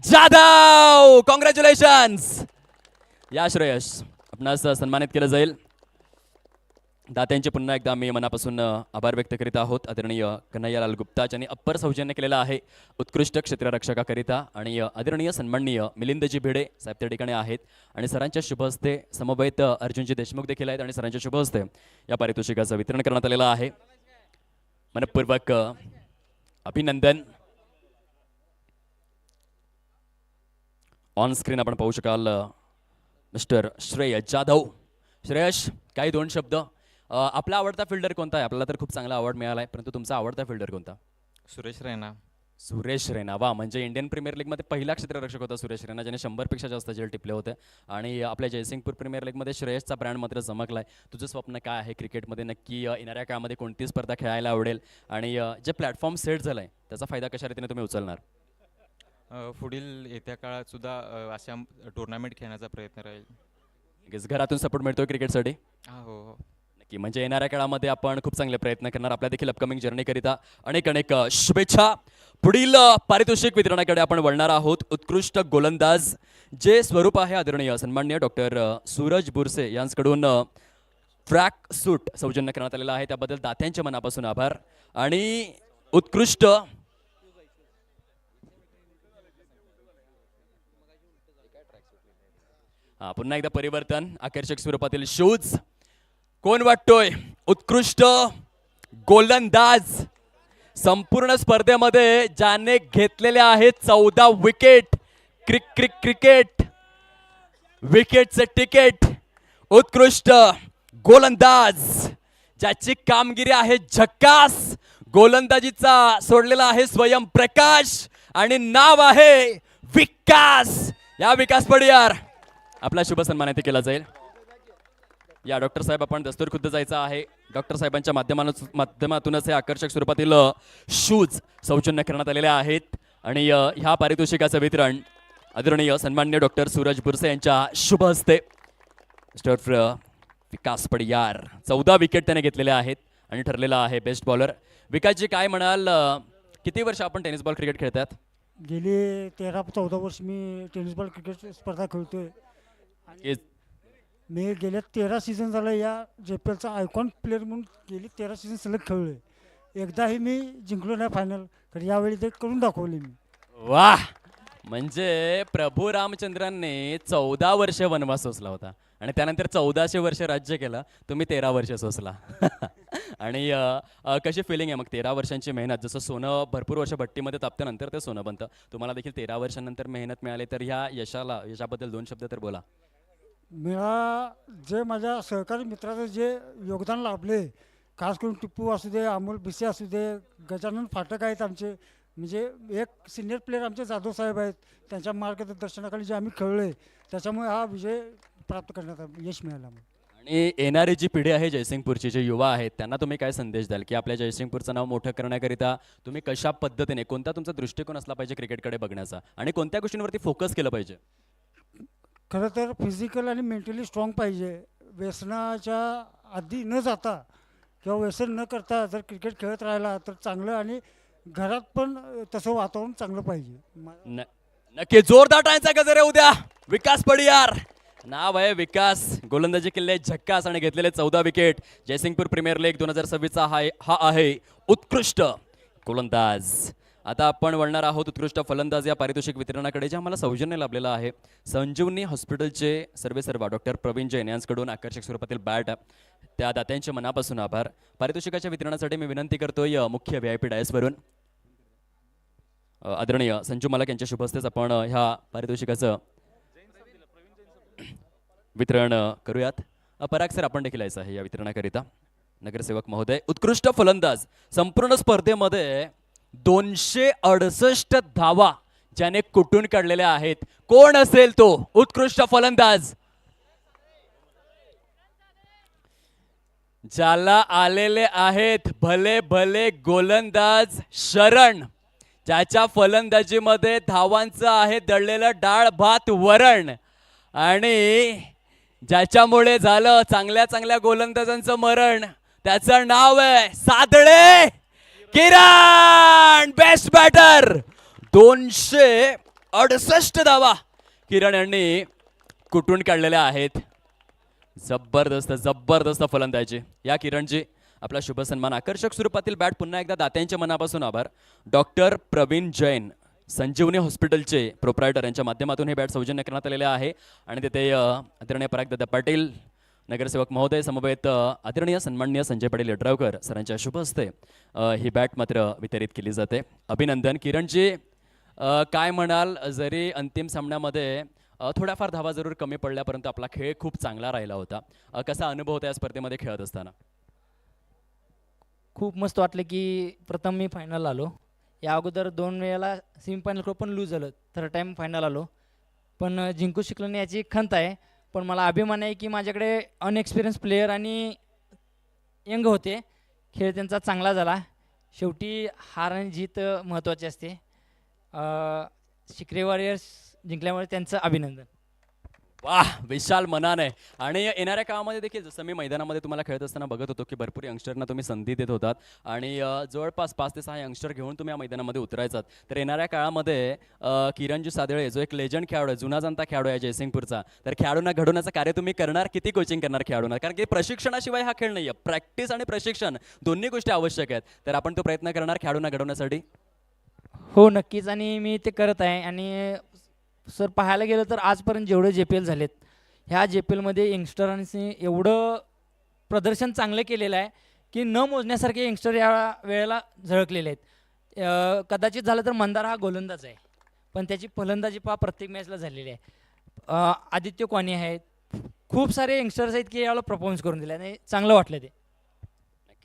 जाधव. कॉंग्रॅच्युलेशन्स. या श्रेयश आपणास सन्मानित केलं जाईल. दात्यांचे पुन्हा एकदा आम्ही मनापासून आभार व्यक्त करीत आहोत. आदरणीय कन्हैयालाल गुप्ता ज्यांनी अप्पर सौजन्य केलेलं आहे उत्कृष्ट क्षेत्ररक्षकाकरिता आणि आदरणीय सन्माननीय मिलिंदजी भिडे साहेब त्या ठिकाणी आहेत आणि सरांच्या शुभ हस्ते समवेत अर्जुनजी देशमुख देखील आहेत आणि सरांच्या शुभ हस्ते या पारितोषिकाचं वितरण करण्यात आलेलं आहे. मनपूर्वक अभिनंदन. ऑन स्क्रीन आपण पाहू शकाल मिस्टर श्रेयस जाधव. श्रेयश, काही दोन शब्द. आपला आवडता फिल्डर कोणता आहे? आपल्याला तर खूप चांगला अवॉर्ड मिळाला आहे, परंतु तुमचा आवडता फिल्डर कोणता? सुरेश रैना. सुरेश रैना. वा, म्हणजे इंडियन प्रीमियर लीगमध्ये पहिला क्षेत्ररक्षक होता सुरेश रैना ज्याने 100पेक्षा जास्त जेल टिपले होते आणि आपल्या जयसिंगपूर प्रीमियर लीगमध्ये श्रेयसचा ब्रँड मात्र चमकलाय. तुझं स्वप्न काय आहे क्रिकेटमध्ये? नक्की येणाऱ्या काळामध्ये कोणती स्पर्धा खेळायला आवडेल आणि जे प्लॅटफॉर्म सेट झालाय त्याचा फायदा कशा रीतीने तुम्ही उचलणार? पुढील येत्या काळात सुद्धा अशा टुर्नामेंट खेळण्याचा प्रयत्न राहील. घरातून सपोर्ट मिळतोय क्रिकेटसाठी? हो. नक्की, म्हणजे येणाऱ्या काळामध्ये आपण खूप चांगले प्रयत्न करणार. आपल्या देखील अपकमिंग जर्नीकरिता अनेक अनेक शुभेच्छा. पुढील पारितोषिक वितरणाकडे आपण वळणार आहोत. उत्कृष्ट गोलंदाज जे स्वरूप आहे आदरणीय सन्माननीय डॉक्टर सूरज बुरसे यांच्याकडून ट्रॅक सूट सौजन्य करण्यात आलेला आहे. त्याबद्दल दात्यांच्या मनापासून आभार. आणि उत्कृष्ट पुन्हा एकदा परिवर्तन, आकर्षक स्वरूपातील शूज कोण वाटतोय? उत्कृष्ट गोलंदाज संपूर्ण स्पर्धेमध्ये ज्याने घेतलेल्या आहेत 14 विकेट. Cricket विकेटचं ticket. उत्कृष्ट गोलंदाज ज्याची कामगिरी आहे झक्कास. गोलंदाजीचा सोडलेला आहे स्वयंप्रकाश आणि नाव आहे विकास. या विकास पडियार आपला शुभ सन्मान इथे केला जाईल. या डॉक्टर साहेब आपण दस्तूर खुद्द जायचं आहे. डॉक्टर साहेबांच्या माध्यमातूनच हे आकर्षक स्वरूपातील शूज सौजन्य करण्यात आलेले आहेत आणि ह्या पारितोषिकाचं वितरण आदरणीय सन्माननीय डॉक्टर सूरज बुरसे यांच्या शुभ हस्ते. मिस्टर विकास पडियार 14 विकेट त्याने घेतलेले आहेत आणि ठरलेला आहे बेस्ट बॉलर. विकासजी, काय म्हणाल? किती वर्ष आपण टेनिस बॉल क्रिकेट खेळतात? गेली 13-14 वर्ष मी टेनिस बॉल क्रिकेट स्पर्धा खेळतोय. मी गेल्या 13 सीझन झालं या JPLचा आयकॉन प्लेअर म्हणून गेली 13 सीझन सलग खेळलोय. एकदाही मी जिंकलो नाही फायनल, तर यावेळी ते करून दाखवले मी. वाह, म्हणजे प्रभू रामचंद्रांनी 14 वर्ष वनवास सोसला होता आणि त्यानंतर 1400 वर्ष राज्य केलं. तुम्ही 13 वर्ष सोसला. आणि कशी फिलिंग आहे मग 13 वर्षांची मेहनत? जसं सोनं भरपूर वर्ष भट्टीमध्ये तापतं नंतर ते सोनं बनतं, तुम्हाला देखील 13 वर्षांनंतर मेहनत मिळाली, तर ह्या यशाबद्दल दोन शब्द तर बोला. जे माझ्या सहकारी मित्राचं जे योगदान लाभले, खास करून टिप्पू असू दे, अमोल बिसे असू दे, गजानन फाटक आहेत आमचे, म्हणजे एक सिनियर प्लेअर आमचे जाधव साहेब आहेत, त्यांच्या मार्गदर्शनाखाली जे आम्ही खेळलो आहे त्याच्यामुळे हा विजय प्राप्त करण्यात यश मिळालं आम्हाला. आणि येणारी जी पिढी आहे जयसिंगपूरची, जे युवा आहेत, त्यांना तुम्ही काय संदेश द्याल की आपल्या जयसिंगपूरचं नाव मोठं करण्याकरिता तुम्ही कशा पद्धतीने, कोणता तुमचा दृष्टिकोन असला पाहिजे क्रिकेटकडे बघण्याचा आणि कोणत्या गोष्टींवरती फोकस केलं पाहिजे? खरं तर फिजिकल आणि मेंटली स्ट्रॉंग पाहिजे. व्यसनाच्या आधी न जाता किंवा व्यसन न करता जर क्रिकेट खेळत राहिला तर चांगलं, आणि घरात पण तसं वातावरण चांगलं पाहिजे. नक्की जोरदार टाळ्यांचा गजर आहे उद्या. विकास पडियार नाव आहे, विकास गोलंदाजी केले झक्कास आणि घेतलेले 14 विकेट. जयसिंगपूर प्रीमियर लीग 2026चा हा आहे उत्कृष्ट गोलंदाज. आता आपण वळणार आहोत उत्कृष्ट फलंदाज या पारितोषिक वितरणाकडे, जे आम्हाला सौजन्य लाभलेलं आहे संजीवनी हॉस्पिटलचे सर्वेसर्वा डॉक्टर प्रवीण जैन यांच्याकडून. आकर्षक स्वरूपातील बॅट, त्या दात्यांचे मनापासून आभार. पारितोषिकाच्या वितरणासाठी मी विनंती करतोय मुख्य VIP डायसवरून आदरणीय संजू मालक यांच्या शुभ हस्तेच आपण ह्या पारितोषिकाचं वितरण करूयात. पराग सर, आपण देखील यायचं आहे या वितरणाकरिता. नगरसेवक महोदय, उत्कृष्ट फलंदाज, संपूर्ण स्पर्धेमध्ये 268 धावा ज्याने कुटून काढलेल्या आहेत, कोण असेल तो उत्कृष्ट फलंदाज? ज्याला आलेले आहेत भले भले गोलंदाज शरण, ज्याच्या फलंदाजीमध्ये धावांचं आहे दळलेलं डाळ भात वरण, आणि ज्याच्यामुळे झालं चांगल्या चांगल्या गोलंदाजांचं मरण. त्याचं नाव आहे सादळे किरण, बेस्ट बॅटर. 268 धावा किरण यांनी कुटून काढलेल्या आहेत. जबरदस्त जबरदस्त फलंदाजी या किरणजी. आपला शुभ सन्मान. आकर्षक स्वरूपातील बॅट, पुन्हा एकदा दात्यांच्या मनापासून आभार. डॉक्टर प्रवीण जैन, संजीवनी हॉस्पिटलचे प्रोप्रायटर, यांच्या माध्यमातून हे बॅट सौजन्य करण्यात आलेले आहे. आणि तिथे आदरणीय परागदादा पाटील नगरसेवक महोदय, समवेत आदरणीय सन्माननीय संजय पाटील यड्रावकर सरांच्या शुभ हस्ते ही बॅट मात्र वितरित केली जाते. अभिनंदन किरणजी. काय म्हणाल, जरी अंतिम सामन्यामध्ये थोड्याफार धावा जरूर कमी पडल्या, परंतु आपला खेळ खूप चांगला राहिला होता. कसा अनुभव होता या स्पर्धेमध्ये खेळत असताना? खूप मस्त वाटलं की प्रथम मी फायनल आलो. या अगोदर 2 वेळेला सेमीफायनल पण लूज झालं, थर्ड टाईम फायनल आलो, पण जिंकू शिकलो नाही याची खंत आहे. पण मला अभिमान आहे की माझ्याकडे अनएक्सपिरियन्स प्लेयर आणि यंग होते. खेळ त्यांचा चांगला झाला. शेवटी हार आणि जीत महत्त्वाची असते. शिक्रे वॉरियर्स जिंकल्यामुळे त्यांचं अभिनंदन. वाह, विशाल मनाने. आणि येणाऱ्या काळामध्ये देखील जसं मी मैदानामध्ये तुम्हाला खेळत असताना बघत होतो की भरपूर यंगस्टरना तुम्ही संधी देत होतात आणि जवळपास 5 ते 6 यंगस्टर घेऊन तुम्ही या मैदानामध्ये उतरायचात. तर येणाऱ्या काळामध्ये किरणजी सादळे जो एक लेजंड खेळाडू आहे, जुना जाणता खेळाडू आहे जयसिंगपूरचा, तर खेळाडूंना घडवण्याचं कार्य तुम्ही करणार. किती कोचिंग करणार खेळाडूंना? कारण की प्रशिक्षणाशिवाय हा खेळ नाही आहे. प्रॅक्टिस आणि प्रशिक्षण दोन्ही गोष्टी आवश्यक आहेत. तर आपण तो प्रयत्न करणार खेळाडूंना घडवण्यासाठी? हो, नक्कीच, आणि मी ते करत आहे. आणि सर, पाहायला गेलं तर आजपर्यंत जेवढे JPL झालेत, ह्या JPLमध्ये यंगस्टरांनी एवढं प्रदर्शन चांगलं केलेलं आहे की न मोजण्यासारखे यंगस्टर या वेळेला झळकलेले आहेत. कदाचित झालं तर मंदार हा गोलंदाज आहे, पण त्याची फलंदाजी प्रत्येक मॅचला झालेली आहे. आदित्य क्वानी आहेत, खूप सारे यंगस्टर्स आहेत की यावेळेला परफॉर्मन्स करून दिले आणि चांगलं वाटलं ते.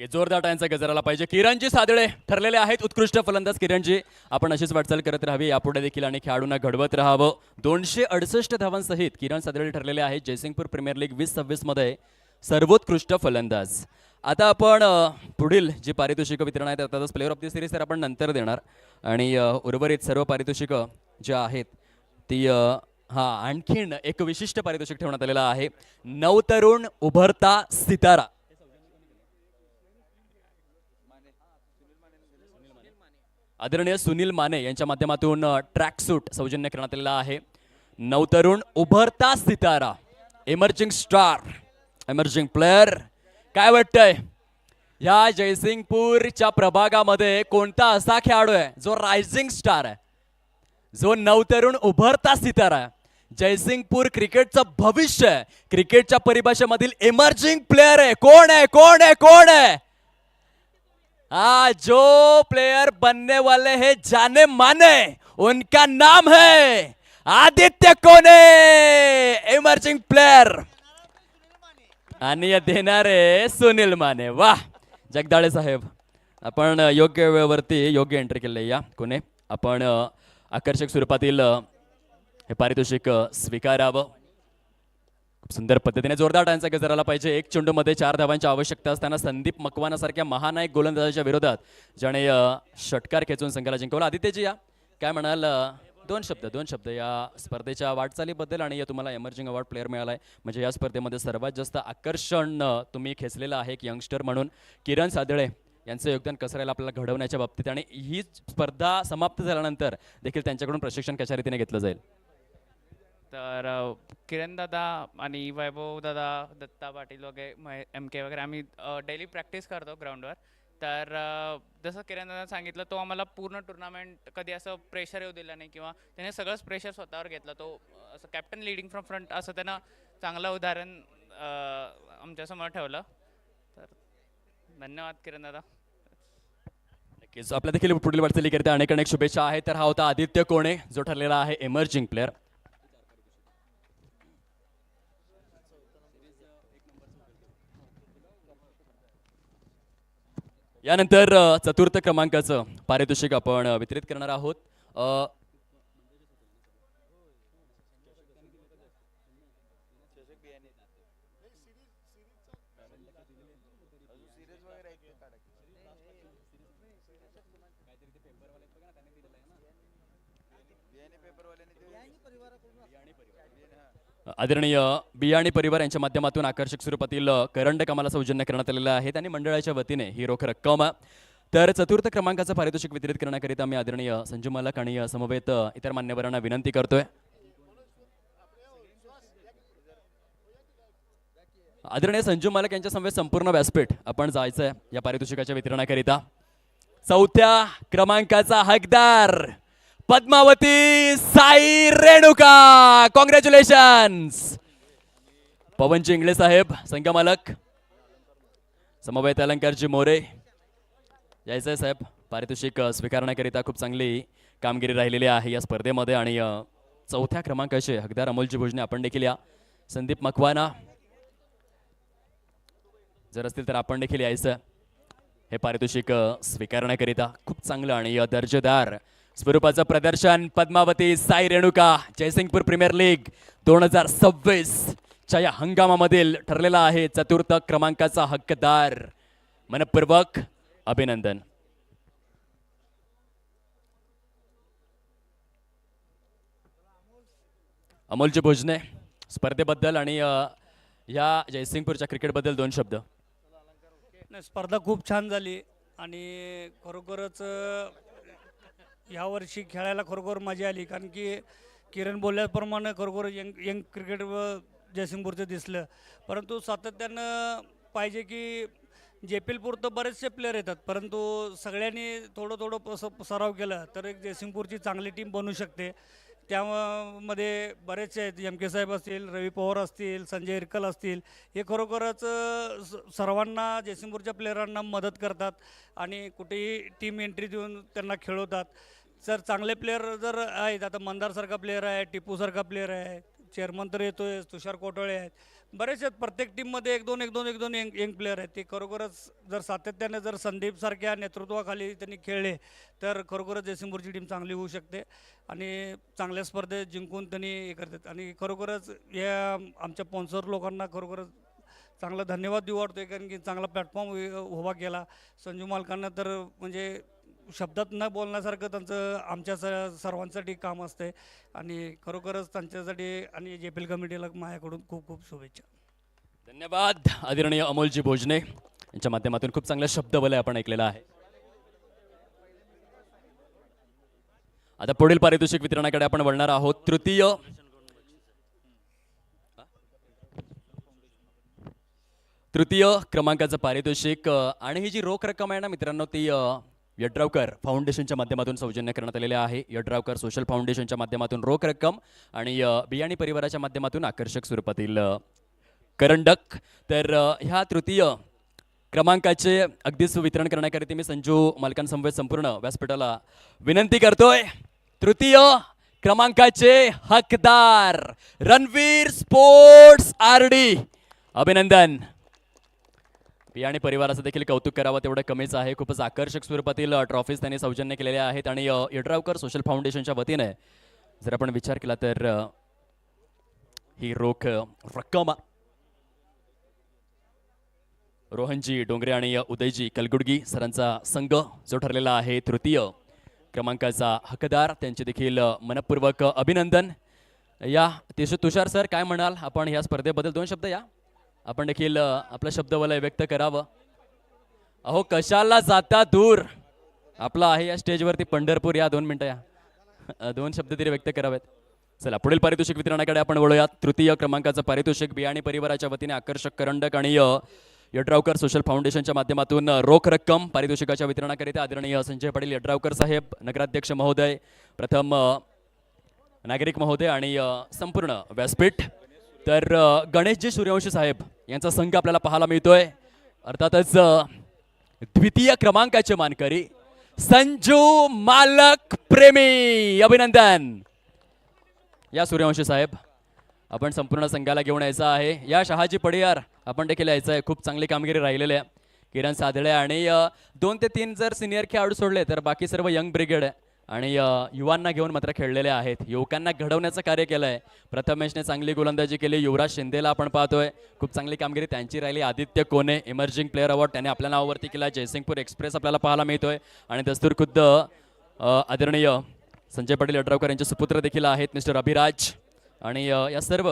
जोरदार टाळ्यांचा गजर आला पाहिजे. किरणजी सादळे ठरलेले आहेत उत्कृष्ट फलंदाज. किरणजी, आपण अशीच वाटचाल करत राहावी यापुढे देखील आणि खेळाडूंना घडवत राहावं. 268 धावांसहित किरण सादळे ठरलेले आहेत जयसिंगपूर प्रीमियर लीग 2026 मध्ये सर्वोत्कृष्ट फलंदाज. आता आपण पुढील जी पारितोषिकं वितरण आहेत, अर्थातच प्लेअर ऑफ द सिरीज तर आपण नंतर देणार, आणि उर्वरित सर्व पारितोषिकं जी आहेत ती आणखीन एक विशिष्ट पारितोषिक ठेवण्यात आलेलं आहे. नवतरुण उभरता सितारा. आदरणीय सुनील माने यांच्या माध्यमातून ट्रॅक सूट सौजन्य करण्यात आलेला आहे. नवतरुण उभरता सितारा, एमर्जिंग स्टार, एमर्जिंग प्लेअर. काय वाटतंय या जयसिंगपूरच्या प्रभागामध्ये कोणता असा खेळाडू आहे जो रायझिंग स्टार आहे, जो नवतरुण उभरता सितारा आहे, जयसिंगपूर क्रिकेटचं भविष्य आहे, क्रिकेटच्या परिभाषेमधील एमर्जिंग प्लेअर आहे? कोण आहे, कोण आहे, कोण आहे? जो प्लेयर बनने वाले हैं जाने माने, उनका नाम है आदित्य कोने, इमर्जिंग प्लेयर. आणि देणारे सुनील माने. वाह, जगदाळे साहेब आपण योग्य वेळेवरती योग्य एंट्री केलेली आहे. या कोणे आपण आकर्षक स्वरूपातील हे पारितोषिक स्वीकारावं. खूप सुंदर पद्धतीने जोरदार डान्सचा गजर आला पाहिजे. एक चेंडूमध्ये 4 धावांची आवश्यकता असताना संदीप मकवानासारख्या महानायक गोलंदाजाच्या विरोधात ज्याने षटकार खेचून संघाला जिंकवला. आदित्यजी या काय म्हणाल, दोन शब्द या स्पर्धेच्या वाटचालीबद्दल आणि तुम्हाला एमर्जिंग अवॉर्ड प्लेअर मिळाला आहे, म्हणजे या स्पर्धेमध्ये सर्वात जास्त आकर्षण तुम्ही खेचलेलं आहे एक यंगस्टर म्हणून. किरण सादळे यांचं योगदान कसं राहिलं आपल्याला घडवण्याच्या बाबतीत, आणि ही स्पर्धा समाप्त झाल्यानंतर देखील त्यांच्याकडून प्रशिक्षण कशा रीतीने घेतलं जाईल? तर किरण दादा आणि वैभव दादा, दत्ता पाटील वगैरे, MK वगैरे आम्ही डेली प्रॅक्टिस करतो ग्राउंडवर. तर जसं किरण दादा सांगितलं, तो आम्हाला पूर्ण टुर्नामेंट कधी असं प्रेशर येऊ दिलं नाही किंवा त्याने सगळंच प्रेशर स्वतःवर घेतलं. तो असं कॅप्टन लिडिंग फ्रॉम फ्रंट असं त्यानं चांगलं उदाहरण आमच्यासमोर ठेवलं. तर धन्यवाद किरण दादा. नक्कीच आपल्या देखील पुढील वाटचालीकरिता अनेक अनेक शुभेच्छा आहेत. तर हा होता आदित्य कोणे जो ठरलेला आहे एमर्जिंग प्लेअर. यानंतर चतुर्थ क्रमांकाचं पारितोषिक आपण वितरित करणार आहोत. आदरणीय बियाणी परिवार यांच्या माध्यमातून आकर्षक स्वरूपातील करंडक आम्हाला सौजन्य करण्यात आलेलं आहे आणि मंडळाच्या वतीने ही रोख रक्कम. तर चतुर्थ क्रमांकाचं पारितोषिक वितरित करण्याकरिता मी आदरणीय संजू मालक आणि समवेत इतर मान्यवरांना विनंती करतोय. आदरणीय संजू मालक यांच्या समवेत संपूर्ण व्यासपीठ आपण जायचंय या पारितोषिकाच्या वितरणाकरिता. चौथ्या क्रमांकाचा हकदार पद्मावती साई रेणुका. कॉंग्रॅच्युलेशन्स. पवनजी इंगळे साहेब संघ मालक, समवेत अलंकारजी मोरे यायचंय साहेब. पारितोषिक स्वीकारण्याकरिता खूप चांगली कामगिरी राहिलेली आहे या स्पर्धेमध्ये. आणि चौथ्या क्रमांकाचे हकदार अमोलजी भोजने आपण देखील या. संदीप मकवाना जर असतील तर आपण देखील यायचं हे पारितोषिक स्वीकारण्याकरिता. खूप चांगलं आणि दर्जेदार स्वरूपाचं प्रदर्शन पद्मावती साई रेणुका जयसिंगपूर प्रीमियर लीग 2026 च्या या हंगामामधील ठरलेला आहे चतुर्थ क्रमांकाचा हक्कदार. मनपूर्वक अभिनंदन. अमोलजी भोजने स्पर्धेबद्दल आणि या जयसिंगपूरच्या क्रिकेटबद्दल 2 शब्द. स्पर्धा खूप छान झाली आणि खरोखरच यावर्षी खेळायला खरोखर मजा आली, कारण की किरण बोलल्याप्रमाणे खरोखर यंग क्रिकेट जयसिंगपूरचं दिसलं. परंतु सातत्यानं पाहिजे की JPL तर बरेचसे प्लेअर येतात, परंतु सगळ्यांनी थोडं थोडं सराव केला तर एक जयसिंगपूरची चांगली टीम बनू शकते. त्यामध्ये बरेचसे आहेत, MK साहेब असतील, रवी पवार असतील, संजय इरकल असतील, हे खरोखरच सर्वांना जयसिंगपूरच्या प्लेयरांना मदत करतात आणि कुठेही टीम एंट्री देऊन त्यांना खेळवतात. जर चांगले प्लेअर जर आहेत, आता मंदारसारखा प्लेअर आहे, टिपूसारखा प्लेअर आहे, चेअरमन तर येतोय, तुषार कोटळे आहेत, बरेच आहेत. प्रत्येक टीममध्ये एक दोन यंग प्लेअर आहेत. ते खरोखरच जर सातत्याने जर संदीपसारख्या नेतृत्वाखाली त्यांनी खेळले तर खरोखरच जयसिंगपूरची टीम चांगली होऊ शकते आणि चांगल्या स्पर्धेत जिंकून त्यांनी हे करतात. आणि खरोखरच या आमच्या स्पॉन्सर लोकांना खरोखरच चांगला धन्यवाद देऊ वाटतोय, कारण की चांगला प्लॅटफॉर्म उभा केला. संजू मालकांना तर म्हणजे शब्दात न बोलण्यासारखं त्यांचं आमच्या सर्वांसाठी काम असते आणि खरोखरच त्यांच्यासाठी आणि JPL कमिटीला माझ्याकडून खूप खूप शुभेच्छा. धन्यवाद. आदरणीय अमोलजी भोजने यांच्या माध्यमातून खूप चांगला शब्दबलय आपण ऐकलेला आहे. आता पुढील पारितोषिक वितरणाकडे आपण वळणार आहोत. तृतीय क्रमांकाचं पारितोषिक आणि ही जी रोख रक्कम आहे ना मित्रांनो, ती यड्रावकर फाउंडेशनच्या माध्यमातून सौजन्य करण्यात आलेले आहे. यड्रावकर सोशल फाउंडेशनच्या माध्यमातून रोख रक्कम आणि बियाणी परिवाराच्या माध्यमातून आकर्षक स्वरूपातील करंडक. तर ह्या तृतीय क्रमांकाचे अगदीच वितरण करण्याकरिता मी संजू मालकांसमवेत संपूर्ण व्यासपीठाला विनंती करतोय. तृतीय क्रमांकाचे हकदार रणवीर स्पोर्ट्स RD. अभिनंदन. आणि परिवाराचं देखील कौतुक करावं तेवढं कमीच आहे. खूपच आकर्षक स्वरूपातील ट्रॉफीज त्यांनी सौजन्य केलेल्या आहेत आणि यड्रावकर सोशल फाउंडेशनच्या वतीने जर आपण विचार केला तर ही रोख रक्कम रोहनजी डोंगरे आणि उदयजी कलगुडगी सरांचा संघ जो ठरलेला आहे तृतीय क्रमांकाचा हकदार, त्यांचे देखील मनपूर्वक अभिनंदन. या तुषार सर काय म्हणाल आपण या स्पर्धेबद्दल? 2 शब्द या, आपण देखील आपलं शब्दवलय व्यक्त करावं. अहो कशाला जाता दूर, आपला आहे या स्टेजवरती पंढरपूर. या 2 मिनिटं या, 2 शब्द तरी व्यक्त करावेत. चला पुढील पारितोषिक वितरणाकडे आपण वळूयात. तृतीय क्रमांकाचं पारितोषिक बियाणी परिवाराच्या वतीने आकर्षक करंडक आणि यड्रावकर सोशल फाउंडेशनच्या माध्यमातून रोख रक्कम पारितोषिकाच्या वितरणाकरिता आदरणीय संजय पाटील यड्रावकर साहेब, नगराध्यक्ष महोदय, प्रथम नागरिक महोदय आणि संपूर्ण व्यासपीठ. तर गणेशजी सूर्यवंशी साहेब यांचा संघ आपल्याला पाहायला मिळतोय. अर्थातच द्वितीय क्रमांकाचे मानकरी संजू मालक प्रेमी, अभिनंदन. या सूर्यवंशी साहेब आपण संपूर्ण संघाला घेऊन यायचं आहे. या शहाजी पडियार आपण देखील यायचं आहे. खूप चांगली कामगिरी राहिलेली आहे. किरण साधळे आणि 2 ते 3 जर सिनियर खेळाडू सोडले तर बाकी सर्व यंग ब्रिगेड आहे आणि युवांना घेऊन मात्र खेळलेले आहेत. युवकांना घडवण्याचं कार्य केलं आहे. प्रथमेशने चांगली गोलंदाजी केली. युवराज शिंदेला आपण पाहतोय, खूप चांगली कामगिरी त्यांची राहिली. आदित्य कोणे इमर्जिंग प्लेअर अवॉर्ड त्याने आपल्या नावावरती केला. जयसिंगपूर एक्सप्रेस आपल्याला पाहायला मिळतोय आणि दस्तूर खुद्द आदरणीय संजय पाटील यड्रावकर यांचे सुपुत्र देखील आहेत मिस्टर अभिराज. आणि या सर्व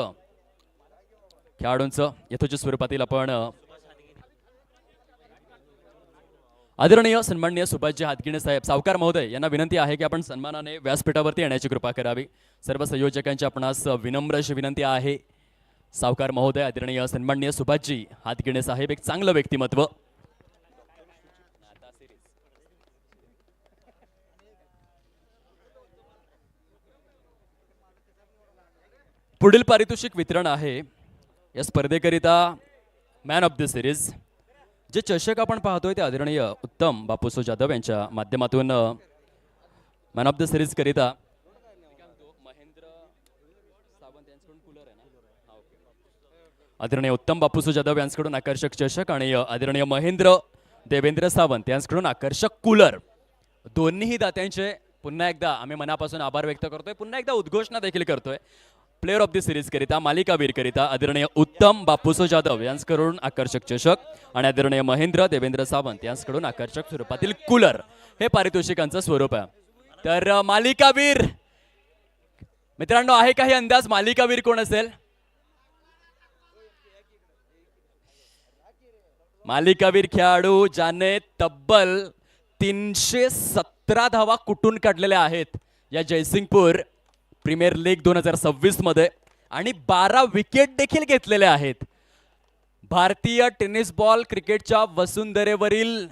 खेळाडूंचं यथोचित स्वरूपातील आपण आदरणीय सन्माननीय सुभाषजी हातगिणे साहेब सावकार महोदय यांना विनंती आहे की आपण सन्मानाने व्यासपीठावरती येण्याची कृपा करावी. सर्व संयोजकांची आपणास विनम्र अशी विनंती आहे. सावकार महोदय, आदरणीय सन्माननीय सुभाषजी हातगिणे साहेब, एक चांगलं व्यक्तिमत्व. पुढील पारितोषिक वितरण आहे या स्पर्धेकरिता मॅन ऑफ द सिरीज. जे चषक आपण पाहतोय ते आदरणीय उत्तम बापूसो जाधव यांच्या माध्यमातून मॅन ऑफ द सिरीज करिता आदरणीय उत्तम बापूसो जाधव यांच्याकडून आकर्षक चषक आणि आदरणीय महेंद्र देवेंद्र सावंत यांच्याकडून आकर्षक कूलर. दोन्हीही दात्यांचे पुन्हा एकदा आम्ही मनापासून आभार व्यक्त करतोय. पुन्हा एकदा उद्घोषणा देखील करतोय. प्लेअर ऑफ द सिरीज करिता मालिकावीर करिता आदरणीय उत्तम बापूसो जाधव यांच्याकडून आकर्षक चषक आणि आदरणीय महेंद्र देवेंद्र सावंत यांच्याकडून आकर्षक स्वरूपातील कूलर हे पारितोषिकांचं स्वरूप आहे. तर मालिकावीर मित्रांनो, आहे काही अंदाज मालिकावीर कोण असेल? मालिकावीर खेळाडू ज्याने तब्बल 317 धावा कुठून काढलेल्या आहेत या जयसिंगपूर प्रीमियर लीग 2026 मध्ये आणि 12 विकेट देखील घेतलेल्या आहेत. भारतीय टेनिस बॉल क्रिकेटच्या वसुंधरेवरील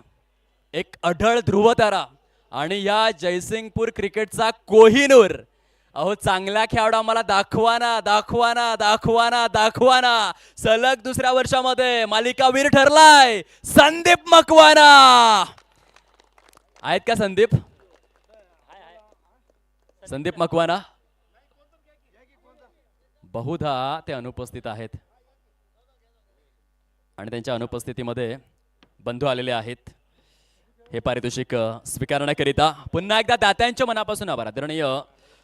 एक अढळ ध्रुवतारा आणि या जयसिंगपूर क्रिकेटचा कोहिनूर. अहो चांगला खेळाडू आम्हाला दाखवाना दाखवाना दाखवाना दाखवाना. सलग दुसऱ्या वर्षामध्ये मालिकावीर ठरलाय संदीप मकवाना. आहेत का संदीप? संदीप मकवाना बहुधा ते अनुपस्थित आहेत आणि त्यांच्या अनुपस्थितीमध्ये बंधू आलेले आहेत. हे पारितोषिक स्वीकारण्याकरिता पुन्हा एकदा दात्यांच्या मनापासून आभार. आदरणीय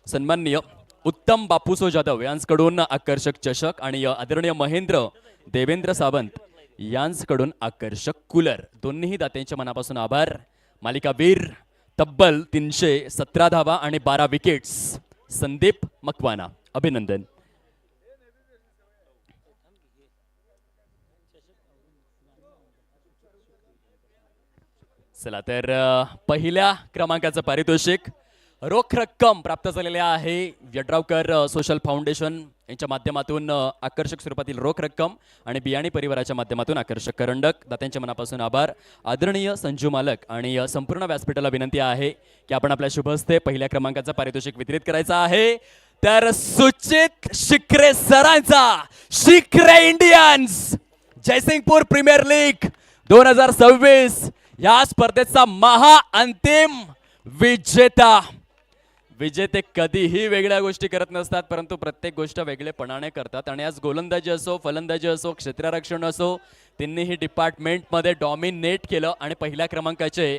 सन्माननीय उत्तम बापूसो जाधव यांच्याकडून आकर्षक चषक आणि आदरणीय महेंद्र देवेंद्र सावंत यांच्याकडून आकर्षक कूलर. दोन्ही दात्यांच्या मनापासून आभार. मालिकावीर तब्बल 317 धावा आणि 12 विकेट्स संदीप मकवाना, अभिनंदन. चला तर पहिल्या क्रमांकाचं पारितोषिक रोख रक्कम प्राप्त झालेले आहे. यड्रावकर सोशल फाउंडेशन यांच्या माध्यमातून आकर्षक स्वरूपातील रोख रक्कम आणि बियाणी परिवाराच्या माध्यमातून आकर्षक करंडक. दात्यांच्या मनापासून आभार. आदरणीय संजू मालक आणि संपूर्ण व्यासपीठाला विनंती आहे की आपण आपल्या शुभ हस्ते पहिल्या क्रमांकाचा पारितोषिक वितरित करायचा आहे. तर सुचित शिखरे सरांचा शिखरे इंडियन्स जयसिंगपूर प्रीमियर लीग 2026 या स्पर्धेचा महा अंतिम विजेता विजेते कधीही वेगळ्या गोष्टी करत नसतात, परंतु प्रत्येक गोष्ट वेगळेपणाने करतात. आणि आज गोलंदाजी असो, फलंदाजी असो, क्षेत्ररक्षण असो, तिन्हीही डिपार्टमेंटमध्ये डॉमिनेट केलं आणि पहिल्या क्रमांकाचे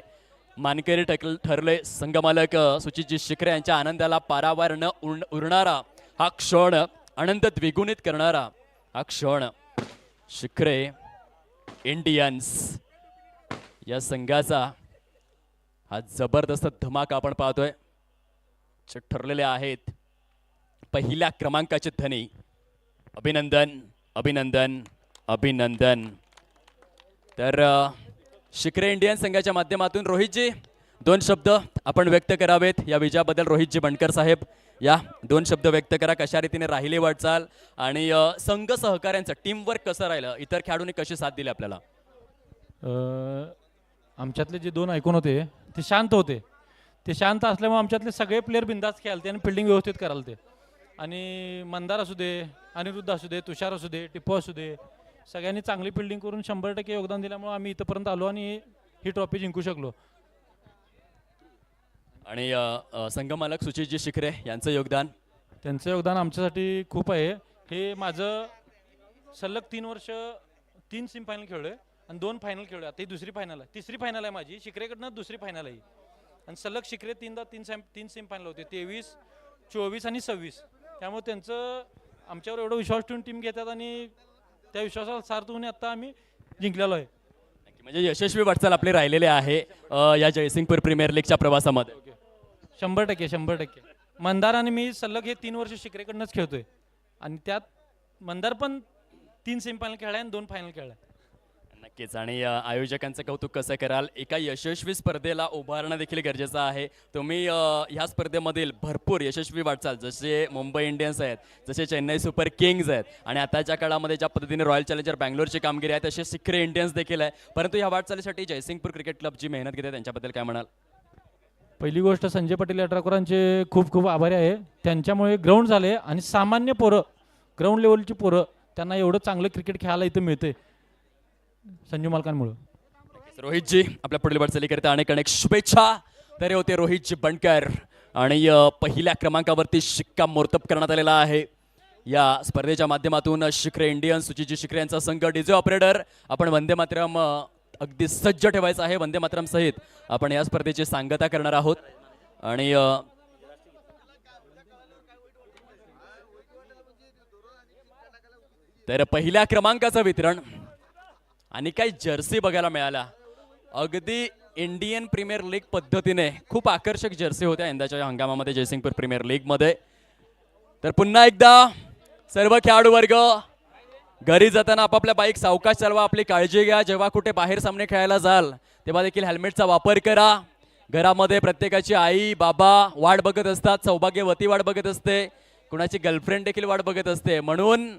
मानकरी ठरले संघमालक सुचितजी शिखरे यांच्या आनंदाला पारावार न उरणारा हा क्षण, आनंद द्विगुणित करणारा हा क्षण शिखरे इंडियन्स या संघाचा हा जबरदस्त धमाका आपण पाहतोय. ठरलेले आहेत पहिल्या क्रमांकाचे धनी. अभिनंदन अभिनंदन अभिनंदन. तर शिखरे इंडियन संघाच्या माध्यमातून रोहितजी 2 शब्द आपण व्यक्त करावेत या विजयाबद्दल. रोहितजी बनकर साहेब या 2 शब्द व्यक्त करा. कशा रीतीने राहिली वाटचाल आणि संघ सहकाऱ्यांचं टीमवर्क कसं राहिलं, इतर खेळाडूंनी कशी साथ दिली आपल्याला? आमच्यातले जे 2 आयकॉन होते ते शांत होते. ते शांत असल्यामुळे आमच्यातले सगळे प्लेयर बिंदास खेळालते आणि फिल्डिंग व्यवस्थित करायला ते. आणि मंदार असू दे, अनिरुद्ध असू दे, तुषार असू दे, टिप्पू असू दे, सगळ्यांनी चांगली फिल्डिंग करून 100% योगदान दिल्यामुळे आम्ही इथंपर्यंत आलो आणि ही ट्रॉफी जिंकू शकलो. आणि संघमालक सुचितजी शिखरे यांचं योगदान? त्यांचं योगदान आमच्यासाठी खूप आहे. हे माझं सलग 3 वर्ष 3 सेमी फायनल खेळलोय आणि 2 फायनल खेळलोय. आता ही दुसरी फायनल आहे, तिसरी फायनल आहे माझी. शिखरेकडनं दुसरी फायनल आहे आणि सलग शिखरे 3 सेमी फायनल होते, 23, 24 आणि 26. त्यामुळे त्यांचं आमच्यावर एवढं विश्वास ठेवून टीम घेतात आणि त्या विश्वासाला सार्थ होऊन आता आम्ही जिंकलेलो आहे. म्हणजे यशस्वी वाटचाल आपली राहिलेली आहे या जयसिंगपूर प्रीमियर लीगच्या प्रवासामध्ये. 100%. मंदार आणि मी सलग हे 3 वर्ष शिखरेकडनंच खेळतोय आणि त्यात मंदार पण 3 सेमी फायनल खेळलाय आणि 2 फायनल खेळलाय. नक्कीच. आणि आयोजकांचं कौतुक कसं कराल? एका यशस्वी स्पर्धेला उभारणं देखील गरजेचं आहे. तुम्ही ह्या स्पर्धेमधील भरपूर यशस्वी वाटचाल, जसे मुंबई इंडियन्स आहेत, जसे चेन्नई सुपर किंग्ज आहेत आणि आताच्या काळामध्ये ज्या पद्धतीने रॉयल चॅलेंजर बँगलोरची कामगिरी आहे, तसे शिखरे इंडियन्स देखील आहे. परंतु ह्या वाटचालीसाठी जयसिंगपूर क्रिकेट क्लब जी मेहनत घेते त्यांच्याबद्दल काय म्हणाल? पहिली गोष्ट संजय पाटील यड्रावकरांचे खूप खूप आभारी आहे. त्यांच्यामुळे ग्राउंड झाले आणि सामान्य पोरं, ग्राउंड लेवलची पोरं, त्यांना एवढं चांगलं क्रिकेट खेळायला इथं मिळते संजू मालकांमुळं. रोहितजी आपल्या पुढील वाटचालीकरिता अनेक अनेक शुभेच्छा. तर होते रोहितजी बनकर आणि पहिल्या क्रमांकावरती शिक्कामोर्तब करण्यात आलेला आहे या स्पर्धेच्या माध्यमातून. शिखरे इंडियन सुचितजी शिखरे यांचा संघ. डीजे ऑपरेटर आपण वंदे मातरम अगदी सज्ज ठेवायचं आहे. वंदे मातरम सहित आपण या स्पर्धेची सांगता करणार आहोत. आणि तर पहिल्या क्रमांकाचं वितरण आणि काही जर्सी बघायला मिळाल्या. अगदी इंडियन प्रीमियर लीग पद्धतीने खूप आकर्षक जर्सी होत्या यंदाच्या हंगामामध्ये जयसिंगपूर प्रीमियर लीग मध्ये. तर पुन्हा एकदा सर्व खेळाडू वर्ग घरी जाताना आपापल्या बाईक सावकाश चालवा, आपली काळजी घ्या. जेव्हा कुठे बाहेर सामने खेळायला जाल तेव्हा देखील हेल्मेटचा वापर करा. घरामध्ये प्रत्येकाची आई बाबा वाट बघत असतात, सौभाग्यवती वाट बघत असते, कुणाची गर्लफ्रेंड देखील वाट बघत असते. म्हणून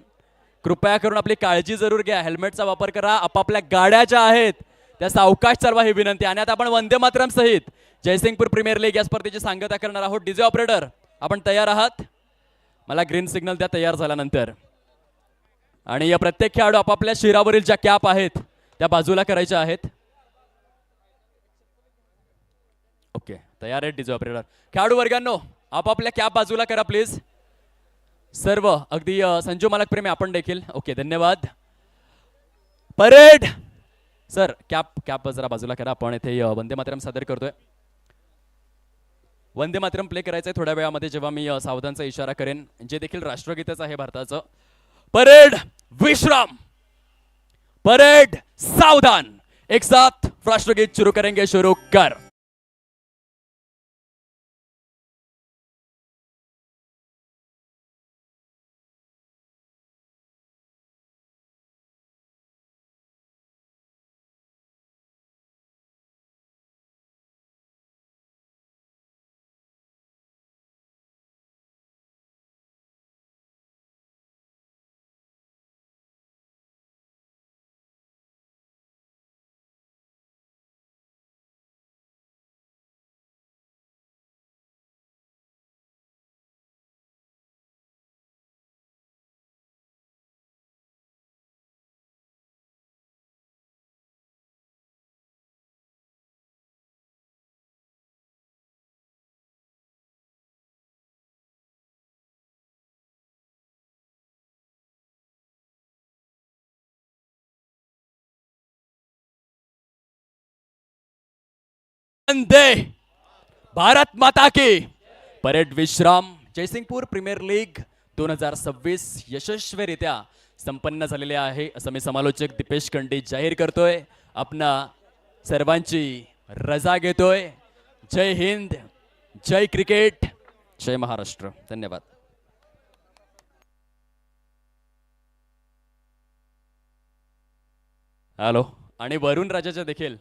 कृपया करून आपली काळजी जरूर घ्या, हेल्मेटचा वापर करा. आपापल्या गाड्या ज्या आहेत त्या सावकाश चालवा ही विनंती. आणि आता आपण वंदे मातरम सहित जयसिंगपूर प्रीमियर लीग या स्पर्धेची सांगता करणार आहोत. डीजे ऑपरेटर आपण तयार आहात? मला ग्रीन सिग्नल द्या तयार झाल्यानंतर. आणि या प्रत्येक खेळाडू आपापल्या शिरावरील ज्या कॅप आहेत त्या बाजूला करायच्या आहेत. ओके, तयार आहेत डीजे ऑपरेटर. खेळाडू वर्गांनो आपापल्या कॅप बाजूला करा प्लीज. सर्व अगदी संजू मालक प्रेमी आपण देखील. ओके, धन्यवाद. परेड सर कॅप जरा बाजूला करा. आपण इथे वंदे मातरम सादर करतोय. वंदे मातरम प्ले करायचंय थोड्या वेळामध्ये जेव्हा मी सावधानचा इशारा करेन, जे देखील राष्ट्रगीतच आहे भारताचं. परेड विश्राम, परेड सावधान. एक साथ राष्ट्रगीत शुरू करेंगे. शुरू कर. वंदे भारत माता की. परेड विश्राम. जयसिंगपूर प्रीमियर लीग 2026 यशस्वीरित्या संपन्न झालेले आहे असं मी समालोचक दीपेश कंडी जाहीर करतोय. आपणा सर्वांची रजा घेतोय. जय हिंद, जय क्रिकेट, जय महाराष्ट्र. धन्यवाद. हॅलो. आणि वरुण राजाचे देखील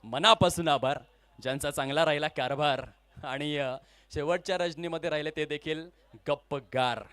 मनापासून आभार, ज्यांचा चांगला राहिला कारभार आणि शेवटच्या रजनीमध्ये राहिले ते देखील गप्पगार.